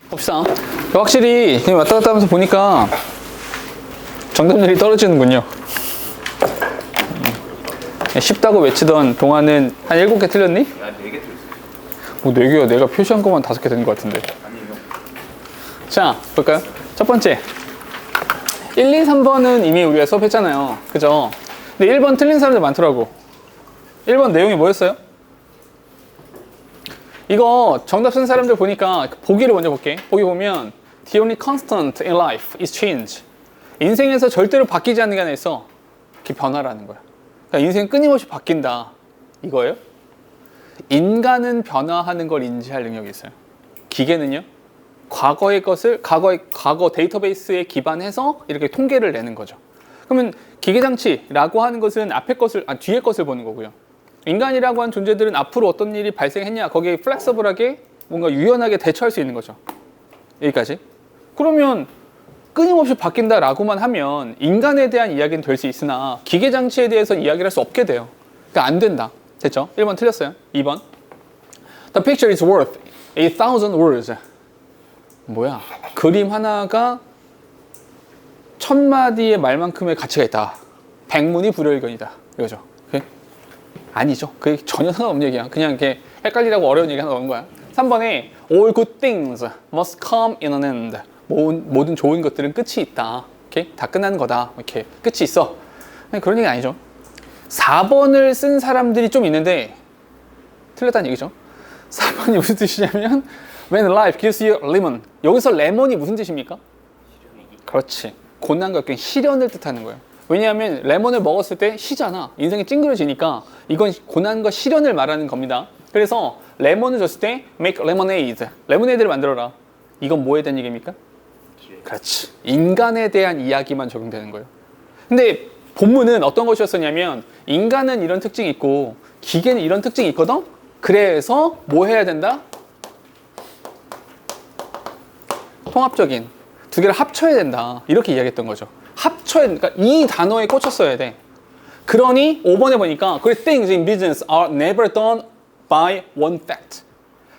봅시다. 확실히 왔다 갔다 하면서 보니까 정답률이 떨어지는군요. 쉽다고 외치던 동화는 한 7개 틀렸니? 나 4개 틀렸어. 뭐 4개야. 내가 표시한 것만 5개 되는 것 같은데. 아니요. 자, 볼까요? 첫 번째. 1, 2, 3번은 이미 우리가 수업했잖아요. 그죠? 근데 1번 틀린 사람들 많더라고. 1번 내용이 뭐였어요? 이거 정답 쓴 사람들 보니까 보기를 먼저 볼게. 보기 보면 The only constant in life is change. 인생에서 절대로 바뀌지 않는 게 하나 있어. 그게 변화라는 거야. 그러니까 인생은 끊임없이 바뀐다. 이거예요? 인간은 변화하는 걸 인지할 능력이 있어요. 기계는요? 과거의 것을 과거 데이터베이스에 기반해서 이렇게 통계를 내는 거죠. 그러면 기계장치라고 하는 것은 뒤의 것을 보는 거고요. 인간이라고 한 존재들은 앞으로 어떤 일이 발생했냐 거기에 플렉서블하게 뭔가 유연하게 대처할 수 있는 거죠. 여기까지. 그러면 끊임없이 바뀐다라고만 하면 인간에 대한 이야기는 될 수 있으나 기계장치에 대해서 이야기를 할 수 없게 돼요. 그러니까 안 된다. 됐죠? 1번 틀렸어요. 2번. The picture is worth 1,000 words. 뭐야? 그림 하나가 1000마디의 말만큼의 가치가 있다. 백문이 불여일견이다. 이거죠. 오케이? 아니죠. 그게 전혀 상관없는 얘기야. 그냥 이렇게 헷갈리라고 어려운 얘기 하나 넣은 거야. 3번에 All good things must come in an end. 모든 좋은 것들은 끝이 있다. 오케이? 다 끝나는 거다. 이렇게 끝이 있어. 그런 얘기 아니죠. 4번을 쓴 사람들이 좀 있는데 틀렸다는 얘기죠. 4번이 무슨 뜻이냐면 When life gives you lemon. 여기서 레몬이 무슨 뜻입니까? 그렇지. 고난과 역경, 시련을 뜻하는 거예요. 왜냐하면 레몬을 먹었을 때 시잖아. 인생이 찡그러지니까 이건 고난과 시련을 말하는 겁니다. 그래서 레몬을 줬을 때 make lemonade. 레모네이드를 만들어라. 이건 뭐에 대한 얘기입니까? 그렇지. 인간에 대한 이야기만 적용되는 거예요. 근데 본문은 어떤 것이었었냐면 인간은 이런 특징이 있고 기계는 이런 특징이 있거든? 그래서 뭐 해야 된다? 통합적인 두 개를 합쳐야 된다. 이렇게 이야기했던 거죠. 그러니까 이 단어에 꽂혔어야 돼. 그러니 5번에 보니까 Great things in business are never done by one fact.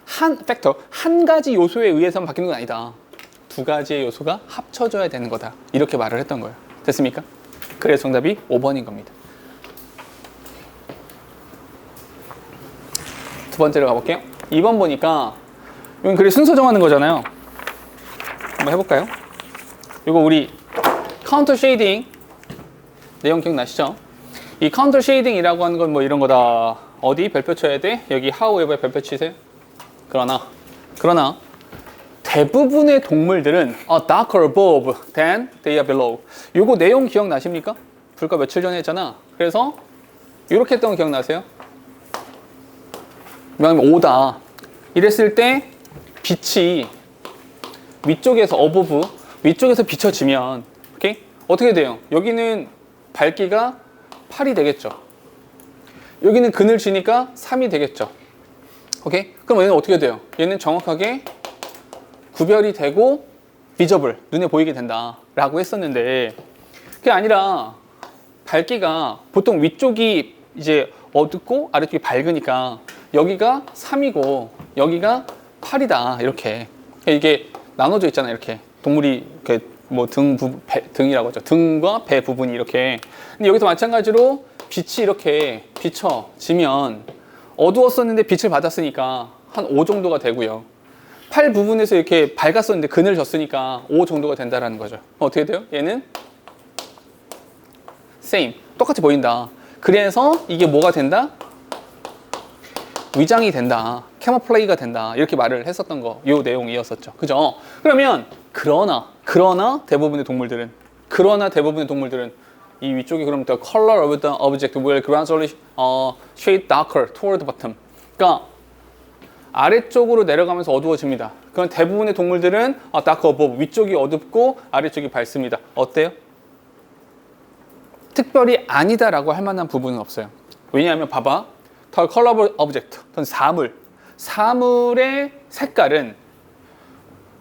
한 가지 요소에 의해서만 바뀌는 건 아니다. 두 가지의 요소가 합쳐져야 되는 거다. 이렇게 말을 했던 거예요. 됐습니까? 그래서 정답이 5번인 겁니다. 두 번째로 가볼게요. 2번 보니까 이건 글의 순서 정하는 거잖아요. 한번 해볼까요? 이거 우리 카운터 쉐이딩 내용 기억나시죠? 이 카운터 쉐이딩이라고 하는 건 뭐 이런 거다. 어디 별표 쳐야 돼? 여기 however에 별표 치세요. 그러나 대부분의 동물들은 a darker above than they are below. 요거 내용 기억나십니까? 불과 며칠 전에 했잖아. 그래서 이렇게 했던 거 기억나세요? 오다. 이랬을 때 빛이 위쪽에서 above, 위쪽에서 비춰지면 오케이? 어떻게 돼요? 여기는 밝기가 8이 되겠죠. 여기는 근을 지니까 3이 되겠죠. 오케이? 그럼 얘는 어떻게 돼요? 얘는 정확하게 구별이 되고 visible, 눈에 보이게 된다 라고 했었는데 그게 아니라 밝기가 보통 위쪽이 이제 어둡고 아래쪽이 밝으니까 여기가 3이고 여기가 8이다 이렇게 이게 나눠져 있잖아요. 이렇게 동물이 이렇게 뭐 등이라고 하죠. 등과 배 부분이 이렇게. 근데 여기서 마찬가지로 빛이 이렇게 비춰지면 어두웠었는데 빛을 받았으니까 한 5 정도가 되고요. 팔 부분에서 이렇게 밝았었는데 그늘 졌으니까 5 정도가 된다라는 거죠. 어떻게 돼요? 얘는 same. 똑같이 보인다. 그래서 이게 뭐가 된다? 위장이 된다. 캐모플레이가 된다. 이렇게 말을 했었던 거. 요 내용이었었죠. 그죠? 그러면 그러나 대부분의 동물들은 이 위쪽이 그럼 the color of the object will gradually shade darker toward the bottom. 그러니까 아래쪽으로 내려가면서 어두워집니다. 그럼 대부분의 동물들은 darker above, 위쪽이 어둡고 아래쪽이 밝습니다. 어때요? 특별히 아니다라고 할 만한 부분은 없어요. 왜냐하면 봐봐. the color of object, 사물의 색깔은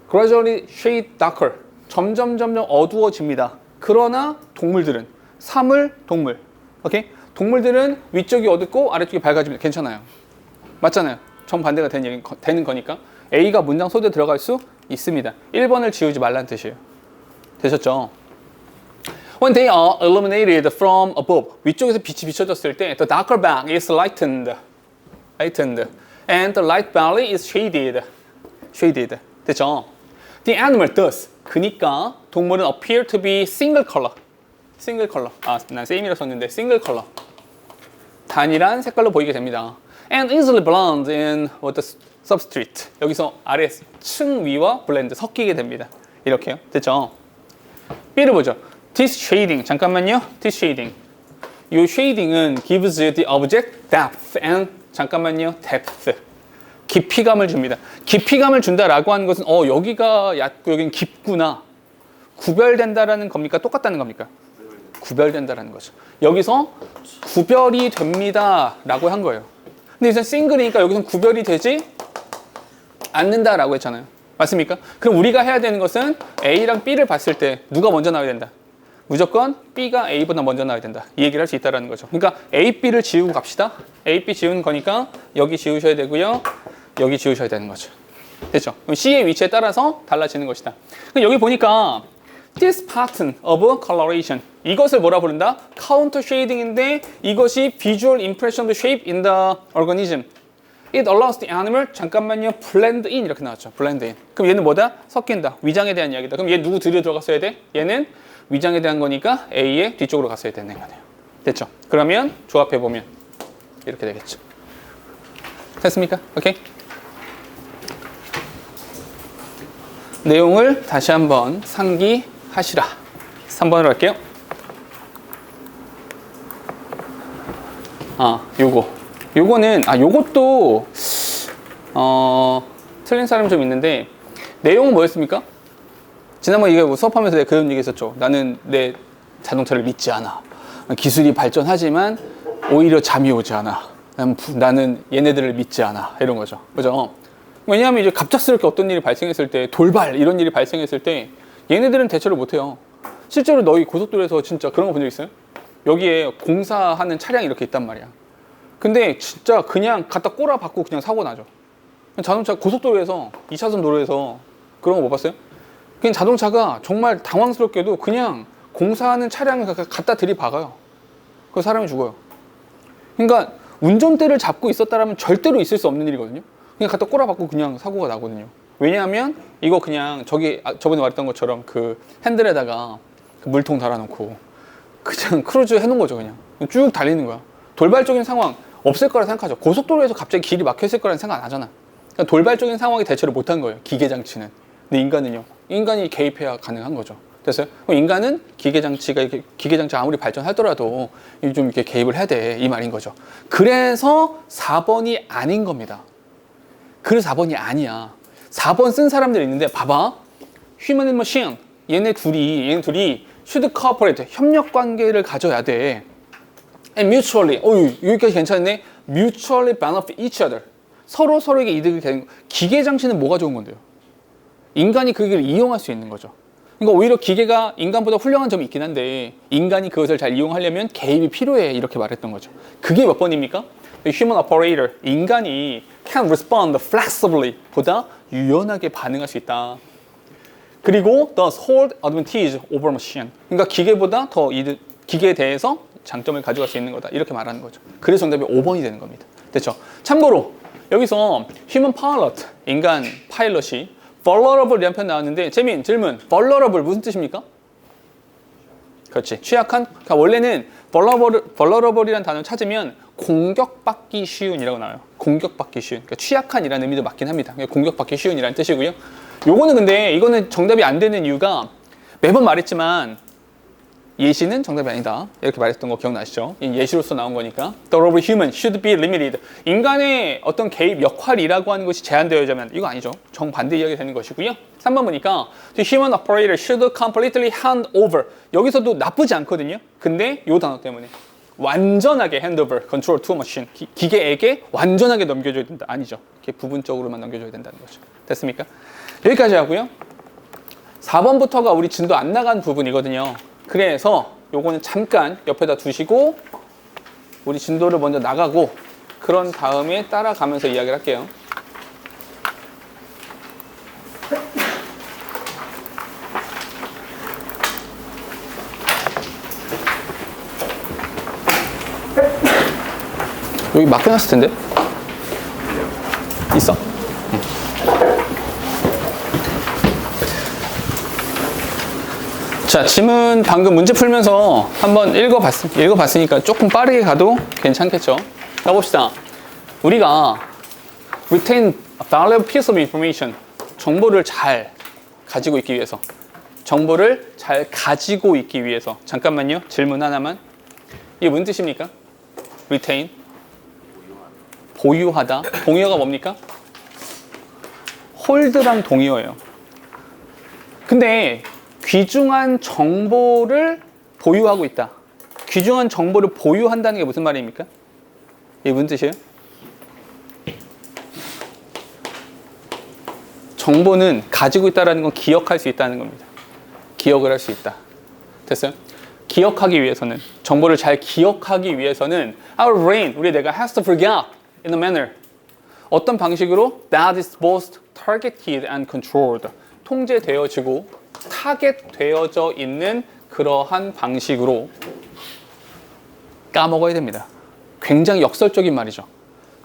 gradually shade darker, 점점 어두워집니다. 그러나 동물들은 동물들은 위쪽이 어둡고 아래쪽이 밝아집니다. 괜찮아요. 맞잖아요. 정반대가 되는 거니까 A가 문장 소재에 들어갈 수 있습니다. 1번을 지우지 말라는 뜻이에요. 되셨죠? When they are illuminated from above, 위쪽에서 빛이 비춰졌을 때 the darker back is lightened, and the light belly is shaded. 됐죠? The animal does, 그니까 동물은 appear to be single color. 난 same이라 썼는데 single color. 단일한 색깔로 보이게 됩니다. And easily blend in with the substrate. 여기서 아래 층 위와 블렌드 섞이게 됩니다. 이렇게요. 됐죠? B를 보죠. This shading, 잠깐만요. This shading. 이 shading은 gives the object depth and 잠깐만요. depth. 깊이감을 줍니다. 깊이감을 준다라고 하는 것은 여기가 얕고 여기는 깊구나. 구별된다라는 겁니까? 똑같다는 겁니까? 구별된다라는 거죠. 여기서 구별이 됩니다라고 한 거예요. 근데 이제 싱글이니까 여기서 구별이 되지 않는다라고 했잖아요. 맞습니까? 그럼 우리가 해야 되는 것은 A랑 B를 봤을 때 누가 먼저 나와야 된다? 무조건 B가 A보다 먼저 나와야 된다. 이 얘기를 할 수 있다는 거죠. 그러니까 A, B를 지우고 갑시다. A, B 지우는 거니까 여기 지우셔야 되고요. 여기 지우셔야 되는 거죠. 됐죠? 그럼 C의 위치에 따라서 달라지는 것이다. 여기 보니까 this pattern of coloration, 이것을 뭐라 부른다? counter shading인데 이것이 visual impression of shape in the organism. It allows the animal, 잠깐만요, blend in 이렇게 나왔죠. blend in. 그럼 얘는 뭐다? 섞인다. 위장에 대한 이야기다. 그럼 얘 누구 들여 들어갔어야 돼? 얘는 위장에 대한 거니까 A의 뒤쪽으로 갔어야 되는 거네요. 됐죠? 그러면 조합해보면 이렇게 되겠죠. 됐습니까? 오케이? 내용을 다시 한번 상기하시라. 3번으로 할게요. 요거는 요것도 틀린 사람이 좀 있는데 내용은 뭐였습니까? 지난번에 이거 수업하면서 내가 그런 얘기 했었죠. 나는 내 자동차를 믿지 않아. 기술이 발전하지만 오히려 잠이 오지 않아. 나는 얘네들을 믿지 않아. 이런 거죠. 그죠? 왜냐하면 이제 갑작스럽게 어떤 일이 발생했을 때, 돌발 이런 일이 발생했을 때 얘네들은 대처를 못해요. 실제로 너희 고속도로에서 진짜 그런 거 본 적 있어요? 여기에 공사하는 차량이 이렇게 있단 말이야. 근데 진짜 그냥 갖다 꼬라박고 그냥 사고 나죠. 자동차 고속도로에서 2차선 도로에서 그런 거 못 봤어요? 그냥 자동차가 정말 당황스럽게도 그냥 공사하는 차량을 갖다 들이박아요. 그 사람이 죽어요. 그러니까 운전대를 잡고 있었다라면 절대로 있을 수 없는 일이거든요. 그냥 갖다 꼬라박고 그냥 사고가 나거든요. 왜냐하면 이거 그냥 저번에 말했던 것처럼 그 핸들에다가 그 물통 달아놓고 그냥 크루즈 해놓은 거죠. 그냥 쭉 달리는 거야. 돌발적인 상황 없을 거라 생각하죠. 고속도로에서 갑자기 길이 막혀있을 거라는 생각 안 하잖아. 그러니까 돌발적인 상황에 대처를 못한 거예요. 기계장치는. 근데 인간은요. 인간이 개입해야 가능한 거죠. 됐어요? 그럼 인간은 기계장치 아무리 발전하더라도 좀 이렇게 개입을 해야 돼. 이 말인 거죠. 그래서 4번이 아닌 겁니다. 그래서 4번이 아니야. 4번 쓴 사람들이 있는데 봐봐. Human and machine. 얘네 둘이 should cooperate. 협력 관계를 가져야 돼. And mutually. 여기까지 괜찮네. Mutually benefit each other. 서로에게 이득이 되는 거. 기계장치는 뭐가 좋은 건데요? 인간이 그걸 이용할 수 있는 거죠. 그러니까 오히려 기계가 인간보다 훌륭한 점이 있긴 한데 인간이 그것을 잘 이용하려면 개입이 필요해. 이렇게 말했던 거죠. 그게 몇 번입니까? The human operator. 인간이 can respond flexibly. 보다 유연하게 반응할 수 있다. 그리고 thus hold advantage over machine. 그러니까 기계보다 더 기계에 대해서 장점을 가져갈 수 있는 거다. 이렇게 말하는 거죠. 그래서 정답이 5번이 되는 겁니다. 됐죠? 참고로 여기서 human pilot, 인간 파일럿이 vulnerable이라는 표현 나왔는데 질문. vulnerable 무슨 뜻입니까? 그렇지. 취약한? 그러니까 원래는 vulnerable이라는 단어를 찾으면 공격받기 쉬운이라고 나와요. 공격받기 쉬운. 그러니까 취약한이라는 의미도 맞긴 합니다. 공격받기 쉬운이라는 뜻이고요. 요거는 근데 이거는 정답이 안 되는 이유가 매번 말했지만 예시는 정답이 아니다. 이렇게 말했던 거 기억나시죠? 예시로서 나온 거니까. The role of human should be limited. 인간의 어떤 개입 역할이라고 하는 것이 제한되어야만 이거 아니죠. 정반대 이야기 되는 것이고요. 3번 보니까 The human operator should completely hand over. 여기서도 나쁘지 않거든요. 근데 요 단어 때문에 완전하게 hand over control to machine. 기계에게 완전하게 넘겨줘야 된다. 아니죠. 이렇게 부분적으로만 넘겨줘야 된다는 거죠. 됐습니까? 여기까지 하고요. 4번부터가 우리 진도 안 나간 부분이거든요. 그래서 요거는 잠깐 옆에다 두시고 우리 진도를 먼저 나가고 그런 다음에 따라가면서 이야기를 할게요. 여기 맡겨놨을 텐데. 있어? 응. 자, 지문 방금 문제 풀면서 한번 읽어봤으니까 조금 빠르게 가도 괜찮겠죠? 가봅시다. 우리가 retain a valuable piece of information, 정보를 잘 가지고 있기 위해서, 잠깐만요. 질문 하나만. 이게 무슨 뜻입니까? retain, 보유하다. 동의어가 뭡니까? hold랑 동의어예요. 근데 귀중한 정보를 보유하고 있다. 귀중한 정보를 보유한다는 게 무슨 말입니까? 이게 무슨 뜻이에요? 정보는 가지고 있다는 건 기억할 수 있다는 겁니다. 기억을 할 수 있다. 됐어요? 기억하기 위해서는, 정보를 잘 기억하기 위해서는 our brain, 우리 뇌가 has to forget in a manner. 어떤 방식으로? That is both targeted and controlled. 통제되어지고 타겟되어져 있는 그러한 방식으로 까먹어야 됩니다. 굉장히 역설적인 말이죠.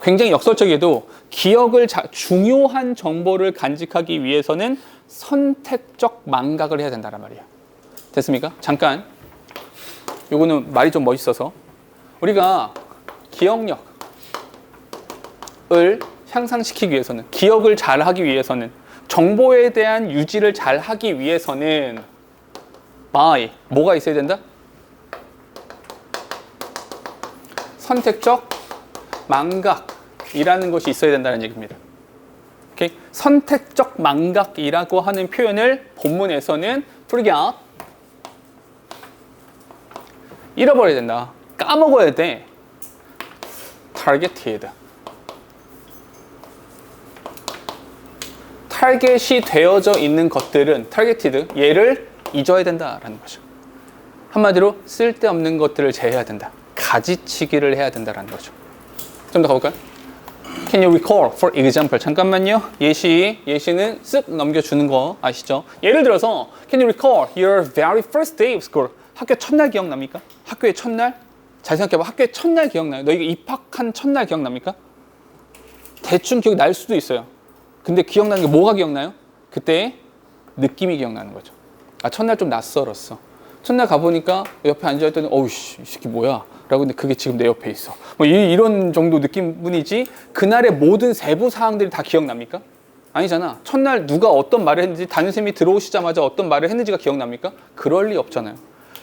굉장히 역설적이도 기억을 중요한 정보를 간직하기 위해서는 선택적 망각을 해야 된다는 말이에요. 됐습니까? 잠깐. 요거는 말이 좀 멋있어서 우리가 기억력을 향상시키기 위해서는, 기억을 잘 하기 위해서는, 정보에 대한 유지를 잘 하기 위해서는 뭐가 있어야 된다? 선택적 망각이라는 것이 있어야 된다는 얘기입니다. 오케이? 선택적 망각이라고 하는 표현을 본문에서는 forget, 잃어버려야 된다. 까먹어야 돼. targeted. 타겟이 되어져 있는 것들은 targeted, 얘를 잊어야 된다라는 거죠. 한마디로 쓸데없는 것들을 제외해야 된다. 가지치기를 해야 된다라는 거죠. 좀 더 가볼까요? Can you recall, for example? 잠깐만요. 예시는 쓱 넘겨주는 거 아시죠? 예를 들어서 Can you recall your very first day of school? 학교 첫날 기억납니까? 학교의 첫날? 잘 생각해봐. 학교의 첫날 기억나요? 너희가 입학한 첫날 기억납니까? 대충 기억이 날 수도 있어요. 근데 기억나는 게 뭐가 기억나요? 그때 느낌이 기억나는 거죠. 아, 첫날 좀 낯설었어. 첫날 가보니까 옆에 앉아있더니 어우씨, 이 새끼 뭐야? 라고. 근데 그게 지금 내 옆에 있어. 뭐 이런 정도 느낌뿐이지 그날의 모든 세부 사항들이 다 기억납니까? 아니잖아. 첫날 누가 어떤 말을 했는지, 담임선생님이 들어오시자마자 어떤 말을 했는지가 기억납니까? 그럴 리 없잖아요.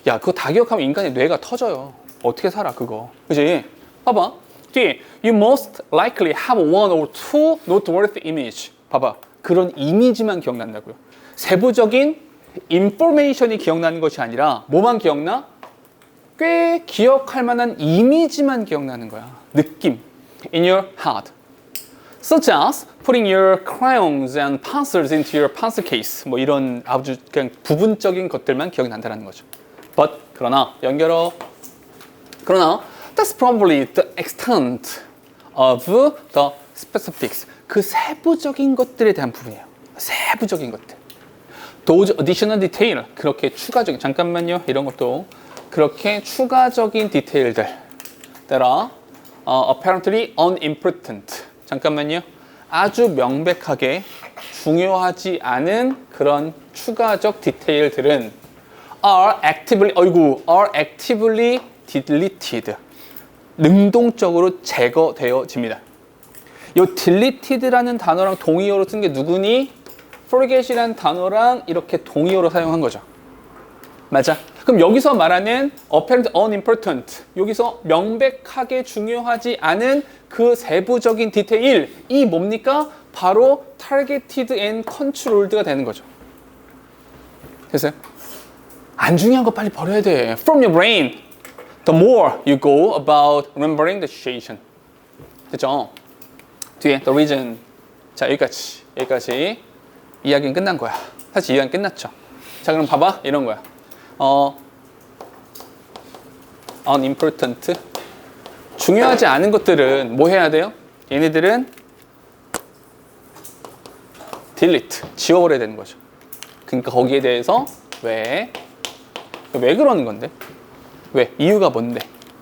야, 그거 다 기억하면 인간의 뇌가 터져요. 어떻게 살아 그거. 그치? 봐봐. 뒤에 You most likely have one or two noteworthy image. 봐봐. 그런 이미지만 기억난다고요. 세부적인 인포메이션이 기억나는 것이 아니라 뭐만 기억나? 꽤 기억할 만한 이미지만 기억나는 거야. 느낌. In your head. Such as putting your crayons and pencils into your pencil case. 뭐 이런 아주 그냥 부분적인 것들만 기억이 난다는 거죠. But 그러나 that's probably the extent of the specifics. 그 세부적인 것들에 대한 부분이에요. 세부적인 것들. Those additional detail. 그렇게 추가적인, 잠깐만요. 이런 것도 그렇게 추가적인 디테일들 that are apparently unimportant. 잠깐만요. 아주 명백하게 중요하지 않은 그런 추가적 디테일들은 are actively deleted. 능동적으로 제거되어집니다. 이 deleted라는 단어랑 동의어로 쓴 게 누구니? forget이라는 단어랑 이렇게 동의어로 사용한 거죠. 맞아? 그럼 여기서 말하는 apparent unimportant, 여기서 명백하게 중요하지 않은 그 세부적인 디테일이 뭡니까? 바로 targeted and controlled가 되는 거죠. 됐어요? 안 중요한 거 빨리 버려야 돼. From your brain, the more you go about remembering the situation. 됐죠? 뒤에 the reason. 자, 여기까지 이야기는 끝난 거야. 사실 이야기는 끝났죠. 자, 그럼 봐봐. 이런 거야. unimportant. 중요하지 않은 것들은 뭐 해야 돼요? 얘네들은 delete. 지워버려야 되는 거죠. 그러니까 거기에 대해서 왜 그러는 건데? 왜? 이유가 뭔데?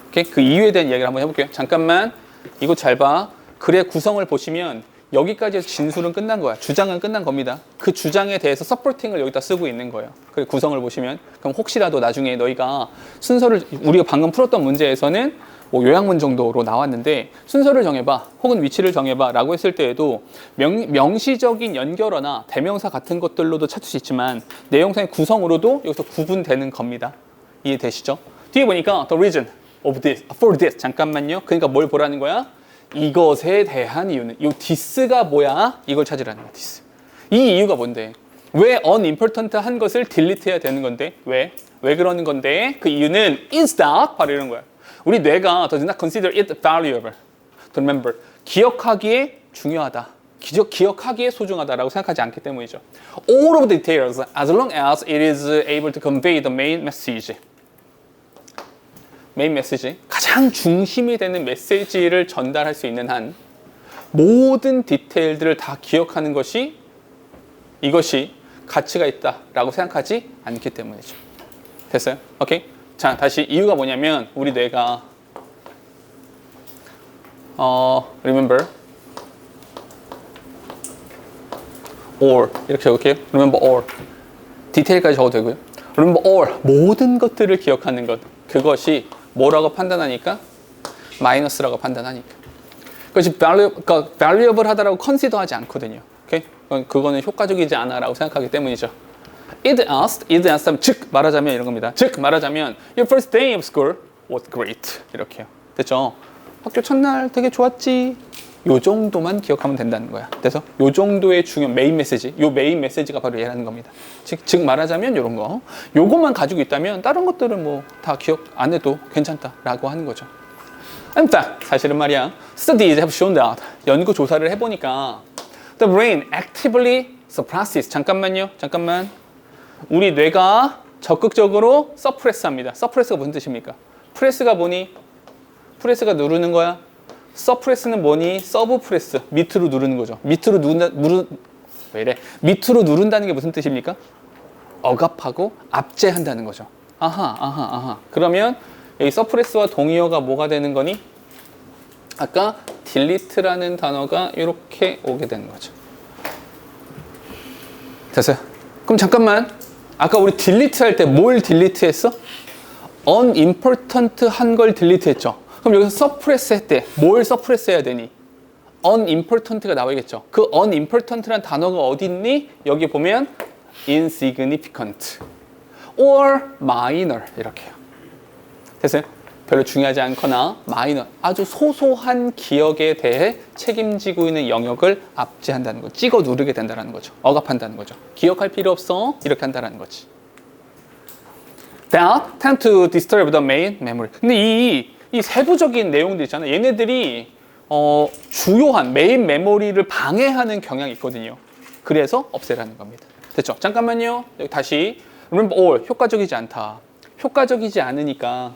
오케이? 그 이유에 대한 이야기를 한번 해볼게요. 잠깐만. 이거 잘 봐. 글의 구성을 보시면 여기까지 해서 진술은 끝난 거야. 주장은 끝난 겁니다. 그 주장에 대해서 서포팅을 여기다 쓰고 있는 거예요. 그 구성을 보시면. 그럼 혹시라도 나중에 너희가 순서를, 우리가 방금 풀었던 문제에서는 뭐 요약문 정도로 나왔는데 순서를 정해봐 혹은 위치를 정해봐 라고 했을 때에도 명시적인 연결어나 대명사 같은 것들로도 찾을 수 있지만 내용상의 구성으로도 여기서 구분되는 겁니다. 이해되시죠? 뒤에 보니까 the reason of this, for this 잠깐만요. 그러니까 뭘 보라는 거야? 이것에 대한 이유는 이 this가 뭐야? 이걸 찾으라는 거야. this. 이 이유가 뭔데? 왜 unimportant 한 것을 delete 해야 되는 건데? 왜 그러는 건데? 그 이유는 is that 바로 이런 거야. 우리 뇌가 does not consider it valuable to remember. 기억하기에 중요하다. 기억하기에 소중하다라고 생각하지 않기 때문이죠. All of the details as long as it is able to convey the main message. 메인 메시지, 가장 중심이 되는 메시지를 전달할 수 있는 한 모든 디테일들을 다 기억하는 것이 이것이 가치가 있다라고 생각하지 않기 때문이죠. 됐어요? 오케이? 자, 다시 이유가 뭐냐면 우리 뇌가 remember or 이렇게 적을게요. remember all 디테일까지 적어도 되고요. remember all 모든 것들을 기억하는 것 그것이 뭐라고 판단하니까? 마이너스라고 판단하니까. 그것이 valuable 하다라고 consider 하지 않거든요. 오케이? 그거는 효과적이지 않아라고 생각하기 때문이죠. It asked, 즉 말하자면 이런 겁니다. 즉 말하자면 your first day of school was great. 이렇게요. 됐죠? 학교 첫날 되게 좋았지. 요 정도만 기억하면 된다는 거야. 그래서 요 정도의 중요한 메인 메시지, 요 메인 메시지가 바로 얘라는 겁니다. 즉 말하자면 이런 거, 요것만 가지고 있다면 다른 것들은 뭐 다 기억 안 해도 괜찮다라고 하는 거죠. In fact, 사실은 말이야, studies have shown that 연구 조사를 해보니까 the brain actively suppresses. 잠깐만요. 우리 뇌가 적극적으로 suppress합니다. suppress가 무슨 뜻입니까? 프레스가 뭐니? 프레스가 누르는 거야. 서프레스는 뭐니? 서브 프레스. 밑으로 누르는 거죠. 밑으로 누른다는 게 무슨 뜻입니까? 억압하고 압제한다는 거죠. 아하. 그러면 여기 서프레스와 동의어가 뭐가 되는 거니? 아까 delete라는 단어가 이렇게 오게 되는 거죠. 됐어요? 그럼 잠깐만. 아까 우리 delete 할 때 뭘 delete 했어? unimportant 한 걸 delete 했죠. 그럼 여기서 suppress 할 때 뭘 suppress 해야 되니? unimportant가 나와야겠죠. 그 unimportant란 단어가 어디 있니? 여기 보면 insignificant or minor 이렇게요. 됐어요? 별로 중요하지 않거나 minor, 아주 소소한 기억에 대해 책임지고 있는 영역을 압제한다는 거, 찍어 누르게 된다는 거죠. 억압한다는 거죠. 기억할 필요 없어. 이렇게 한다는 거지. That tend to disturb the main memory. 근데 이 세부적인 내용들 있잖아요. 얘네들이 주요한 메인 메모리를 방해하는 경향이 있거든요. 그래서 없애라는 겁니다. 됐죠? 잠깐만요. 여기 다시 remember all 효과적이지 않다. 효과적이지 않으니까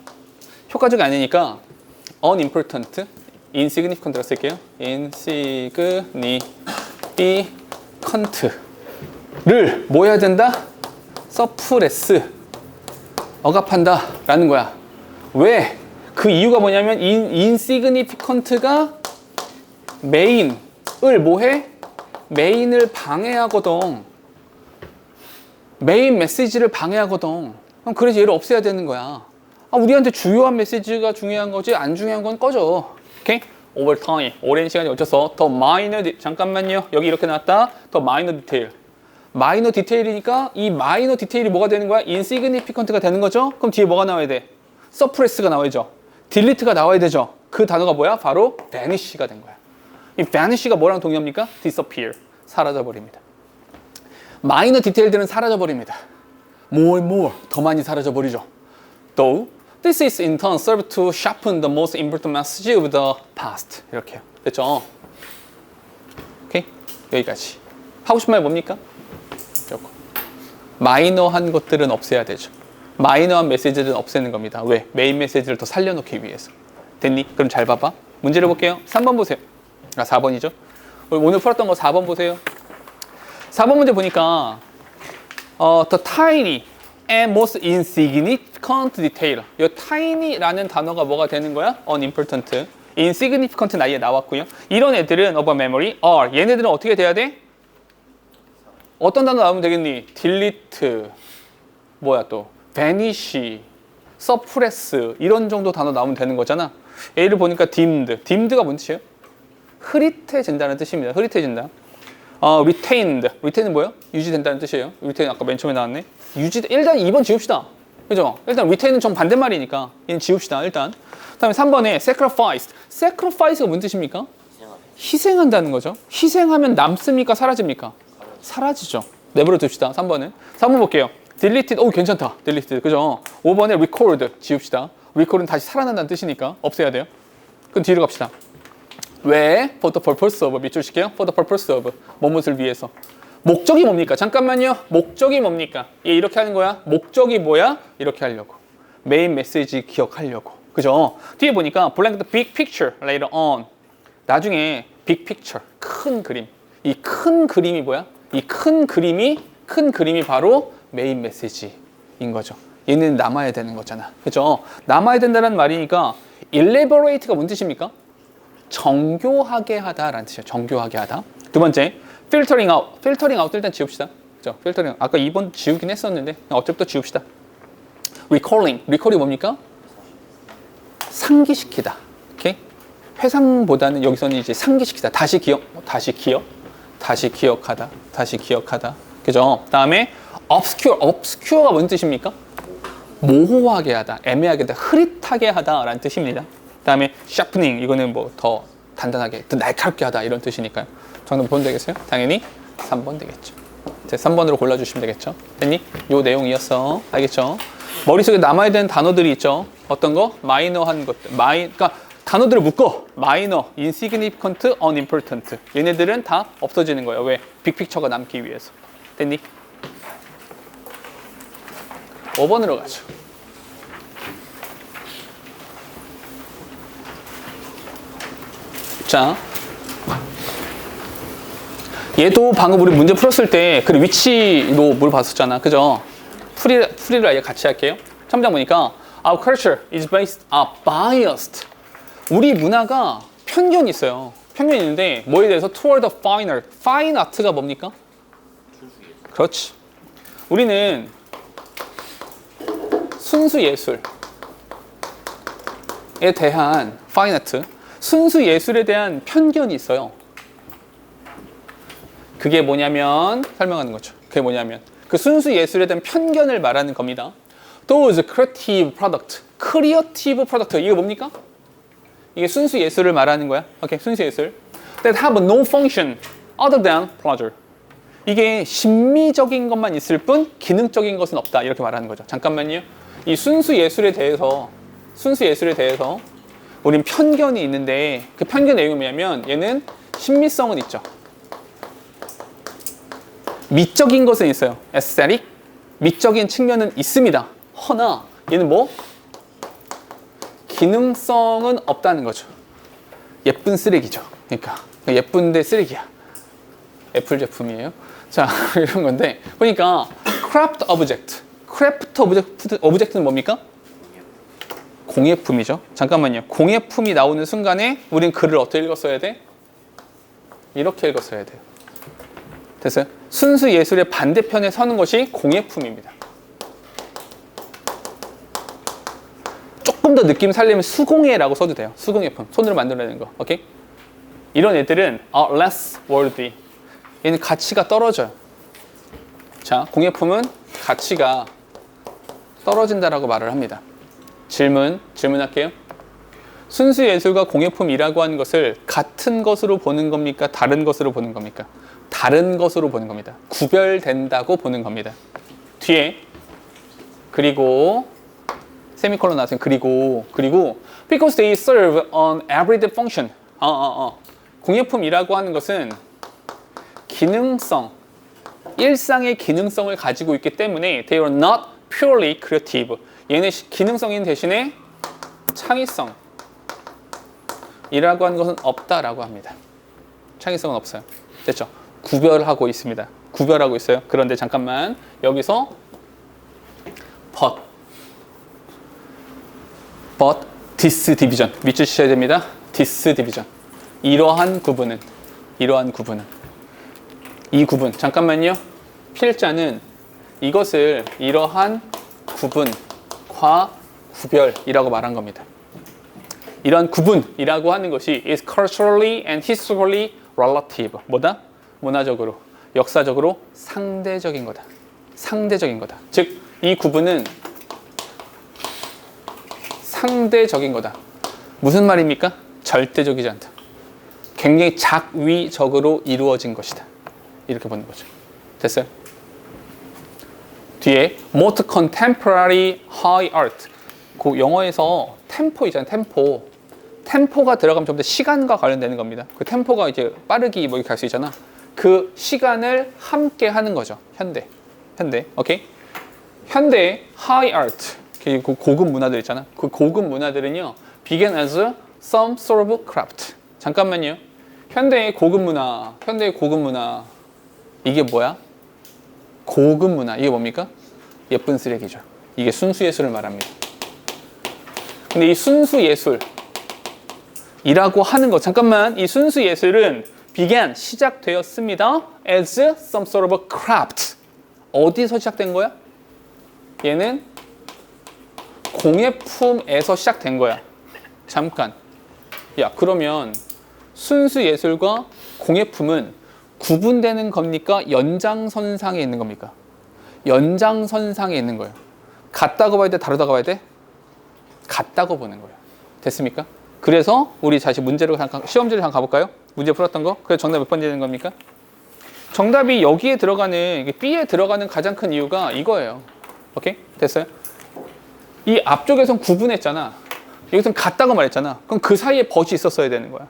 unimportant, insignificant라고 쓸게요. insignificant를 뭐 해야 된다? suppress, 억압한다 라는 거야. 왜? 그 이유가 뭐냐면 insignificant가 메인을 뭐해? 메인을 방해하거든. 메인 메시지를 방해하거든. 그럼 그래서 얘를 없애야 되는 거야. 우리한테 주요한 메시지가 중요한 거지 안 중요한 건 꺼져. 오케이? over time, 오랜 시간이 거쳐서 더 minor, 잠깐만요. 여기 이렇게 나왔다. 더 minor detail. 마이너 디테일이니까 이 마이너 디테일이 뭐가 되는 거야? insignificant가 되는 거죠? 그럼 뒤에 뭐가 나와야 돼? suppress가 나와야죠. delete가 나와야 되죠. 그 단어가 뭐야? 바로 vanish가 된 거야. 이 vanish가 뭐랑 동의합니까? disappear, 사라져버립니다. 마이너 디테일들은 사라져버립니다. more, 더 많이 사라져버리죠. Though, this is in turn served to sharpen the most important message of the past. 이렇게요. 됐죠? 오케이? 여기까지. 하고 싶은 말 뭡니까? 마이너한 것들은 없애야 되죠. 마이너한 메시지는 없애는 겁니다. 왜? 메인 메시지를 더 살려놓기 위해서. 됐니? 그럼 잘 봐봐. 문제를 볼게요. 3번 보세요. 4번이죠. 오늘 풀었던 거 4번 보세요. 4번 문제 보니까 the tiny and most insignificant detail. 이 tiny라는 단어가 뭐가 되는 거야? unimportant. insignificant는 아예 나왔고요. 이런 애들은 of a memory are. 얘네들은 어떻게 돼야 돼? 어떤 단어 나오면 되겠니? delete, 뭐야 또 vanish, suppress 이런 정도 단어 나오면 되는 거잖아. 얘를 보니까 deemed가 뭔 뜻이에요? 흐릿해진다는 뜻입니다. 흐릿해진다. retained는 뭐예요? 유지된다는 뜻이에요. retain 아까 맨 처음에 나왔네. 일단 2번 지웁시다. 그죠? 일단 retain은 좀 반대말이니까 얘는 지웁시다. 일단. 그다음에 3번에 sacrifice가 뭔 뜻입니까? 희생한다는 거죠. 희생하면 남습니까? 사라집니까? 사라지죠. 내버려 둡시다. 3번은. 3번 볼게요. deleted. 오, 괜찮다. deleted. 그죠? 5번에 record. 지웁시다. record은 다시 살아난다는 뜻이니까 없애야 돼요. 그럼 뒤로 갑시다. 왜? For the purpose of. 밑줄 칠게요. For the purpose of. 무엇을 위해서. 목적이 뭡니까? 잠깐만요. 목적이 뭡니까? 얘 이렇게 하는 거야. 목적이 뭐야? 이렇게 하려고. 메인 메시지 기억하려고. 그죠? 뒤에 보니까 blank the big picture later on. 나중에 big picture. 큰 그림. 이 큰 그림이 뭐야? 이 큰 그림이 바로 메인 메시지인 거죠. 얘는 남아야 되는 거잖아. 그죠? 남아야 된다는 말이니까 elaborate가 뭔 뜻입니까? 정교하게 하다라는 뜻이에요. 정교하게 하다. 두 번째, filtering out 일단 지웁시다. 그죠? filtering 아까 2번 지우긴 했었는데 어차피 지웁시다. recalling 뭡니까? 상기시키다. 오케이? 회상보다는 여기서는 이제 상기시키다. 다시 기억하다. 그죠? 다음에 obscure가 뭔 뜻입니까? 모호하게 하다, 애매하게 하다, 흐릿하게 하다라는 뜻입니다. 다음에 sharpening 이거는 뭐 더 단단하게, 더 날카롭게 하다 이런 뜻이니까요. 정답 몇 번 되겠어요? 당연히 3번 되겠죠. 이제 3번으로 골라주시면 되겠죠. 됐니? 요 내용이었어. 알겠죠? 머릿속에 남아야 되는 단어들이 있죠. 어떤 거? 마이너한 것들. 그러니까 단어들을 묶어. 마이너, insignificant, unimportant. 얘네들은 다 없어지는 거예요. 왜? 빅픽처가 남기 위해서. 됐니? 5번으로 가죠. 자, 얘도 방금 우리 문제 풀었을 때 그 위치로 뭘 봤었잖아. 그죠? 풀이를 아예 같이 할게요. 첨장 보니까 Our culture is biased. 우리 문화가 편견이 있어요. 편견이 있는데 뭐에 대해서 toward the fine art. fine art가 뭡니까? 그렇지. 우리는 순수 예술에 대한 fine art, 순수 예술에 대한 편견이 있어요. 그게 뭐냐면 설명하는 거죠. 그게 뭐냐면 그 순수 예술에 대한 편견을 말하는 겁니다. Those creative product 이게 뭡니까? 이게 순수 예술을 말하는 거야. 오케이, 순수 예술. That have no function other than pleasure. 이게 심미적인 것만 있을 뿐 기능적인 것은 없다. 이렇게 말하는 거죠. 잠깐만요. 이 순수 예술에 대해서 우린 편견이 있는데 그 편견 내용이 뭐냐면 얘는 신미성은 있죠. 미적인 것은 있어요. aesthetic, 미적인 측면은 있습니다. 허나 얘는 뭐? 기능성은 없다는 거죠. 예쁜 쓰레기죠. 그러니까 예쁜데 쓰레기야. 애플 제품이에요. 자, 이런 건데 보니까 craft object는 뭡니까? 공예품이죠. 잠깐만요. 공예품이 나오는 순간에 우린 글을 어떻게 읽었어야 돼? 이렇게 읽었어야 돼요. 됐어요? 순수 예술의 반대편에 서는 것이 공예품입니다. 조금 더 느낌 살리면 수공예라고 써도 돼요. 수공예품. 손으로 만들어내는 거. 오케이? 이런 애들은 are less worthy. 얘는 가치가 떨어져요. 자, 공예품은 가치가 떨어진다라고 말을 합니다. 질문할게요. 순수 예술과 공예품이라고 하는 것을 같은 것으로 보는 겁니까? 다른 것으로 보는 겁니까? 다른 것으로 보는 겁니다. 구별된다고 보는 겁니다. 뒤에 그리고 세미콜론 나왔으면 그리고 because they serve an everyday function. 공예품이라고 하는 것은 기능성, 일상의 기능성을 가지고 있기 때문에 they are not purely creative. 얘는 기능성인 대신에 창의성 이라고 하는 것은 없다라고 합니다. 창의성은 없어요. 됐죠? 구별하고 있습니다. 구별하고 있어요. 그런데 잠깐만 여기서 but this division 밑줄 치셔야 됩니다. this division. 이러한 구분은 이 구분, 잠깐만요. 필자는 이것을 이러한 구분과 구별이라고 말한 겁니다. 이러한 구분이라고 하는 것이 is culturally and historically relative. 뭐다? 문화적으로, 역사적으로 상대적인 거다. 상대적인 거다. 즉, 이 구분은 상대적인 거다. 무슨 말입니까? 절대적이지 않다. 굉장히 작위적으로 이루어진 것이다. 이렇게 보는 거죠. 됐어요? 뒤에 most contemporary high art. 그 영어에서 템포 있잖아요. 템포가 들어가면 좀 더 시간과 관련되는 겁니다. 그 템포가 이제 빠르기 뭐 이렇게 할 수 있잖아. 그 시간을 함께 하는 거죠. 현대. 오케이? 현대 high art. 그 고급 문화들 있잖아. 그 고급 문화들은요. began as some sort of craft. 잠깐만요. 현대의 고급 문화. 이게 뭐야? 고급 문화. 이게 뭡니까? 예쁜 쓰레기죠. 이게 순수 예술을 말합니다. 근데 이 순수 예술이라고 하는 거, 잠깐만, 이 순수 예술은 began, 시작되었습니다. as some sort of a craft. 어디서 시작된 거야? 얘는 공예품에서 시작된 거야. 잠깐. 야, 그러면 순수 예술과 공예품은 구분되는 겁니까? 연장선상에 있는 겁니까? 연장선상에 있는 거예요. 같다고 봐야 돼? 다르다고 봐야 돼? 같다고 보는 거예요. 됐습니까? 그래서 우리 다시 문제로 시험지를 잠깐 가볼까요? 문제 풀었던 거? 그래서 정답 몇 번 되는 겁니까? 정답이 여기에 들어가는, B에 들어가는 가장 큰 이유가 이거예요. 오케이? 됐어요? 이 앞쪽에선 구분했잖아. 여기선 같다고 말했잖아. 그럼 그 사이에 벗이 있었어야 되는 거야.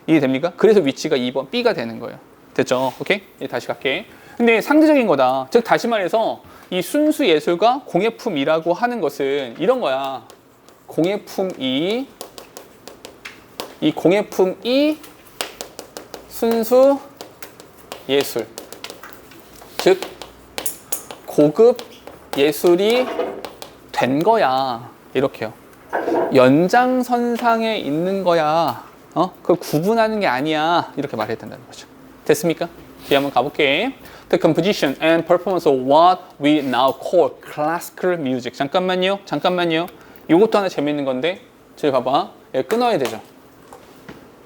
이해됩니까? 그래서 위치가 2번 B가 되는 거예요. 됐죠? 오케이? 다시 갈게. 근데 상대적인 거다. 즉 다시 말해서 이 순수 예술과 공예품이라고 하는 것은 이런 거야. 공예품이, 이 공예품이 순수 예술, 즉 고급 예술이 된 거야. 이렇게요. 연장선상에 있는 거야. 그걸 구분하는 게 아니야. 이렇게 말해야 된다는 거죠. 됐습니까? 뒤에 한번 가볼게. The composition and performance of what we now call classical music. 잠깐만요. 이것도 하나 재밌는 건데, 저기 봐봐. 얘 끊어야 되죠.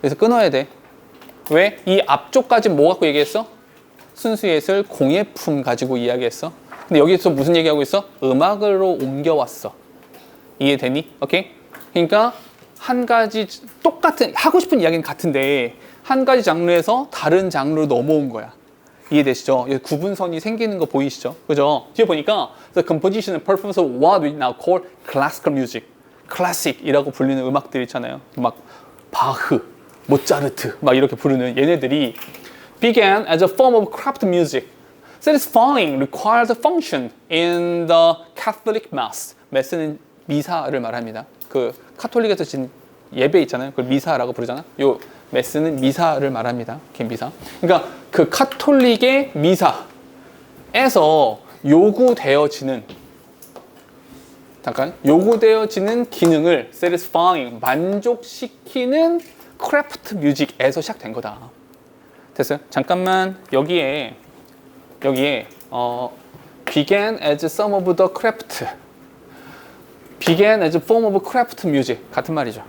그래서 끊어야 돼. 왜? 이 앞쪽까지 뭐 갖고 얘기했어? 순수예술, 공예품 가지고 이야기했어. 근데 여기서 무슨 얘기하고 있어? 음악으로 옮겨왔어. 이해되니? 오케이? 그러니까 한 가지 똑같은, 하고 싶은 이야기는 같은데 한 가지 장르에서 다른 장르로 넘어온 거야. 이해되시죠? 구분선이 생기는 거 보이시죠? 그죠? 뒤에 보니까 The composition and performance of what we now call classical music. 클래식이라고 불리는 음악들 있잖아요. 막 바흐, 모차르트 막 이렇게 부르는 얘네들이 began as a form of craft music. satisfying required function in the Catholic Mass. Mass는 미사를 말합니다. 그 카톨릭에서 진 예배 있잖아요. 그걸 미사라고 부르잖아. 요 메스는 미사를 말합니다. 미사. 그러니까 그 카톨릭의 미사에서 요구되어지는 기능을 satisfying, 만족시키는 크래프트 뮤직에서 시작된 거다. 됐어요? 잠깐만 여기에 began as some of the craft, began as a form of craft music 같은 말이죠.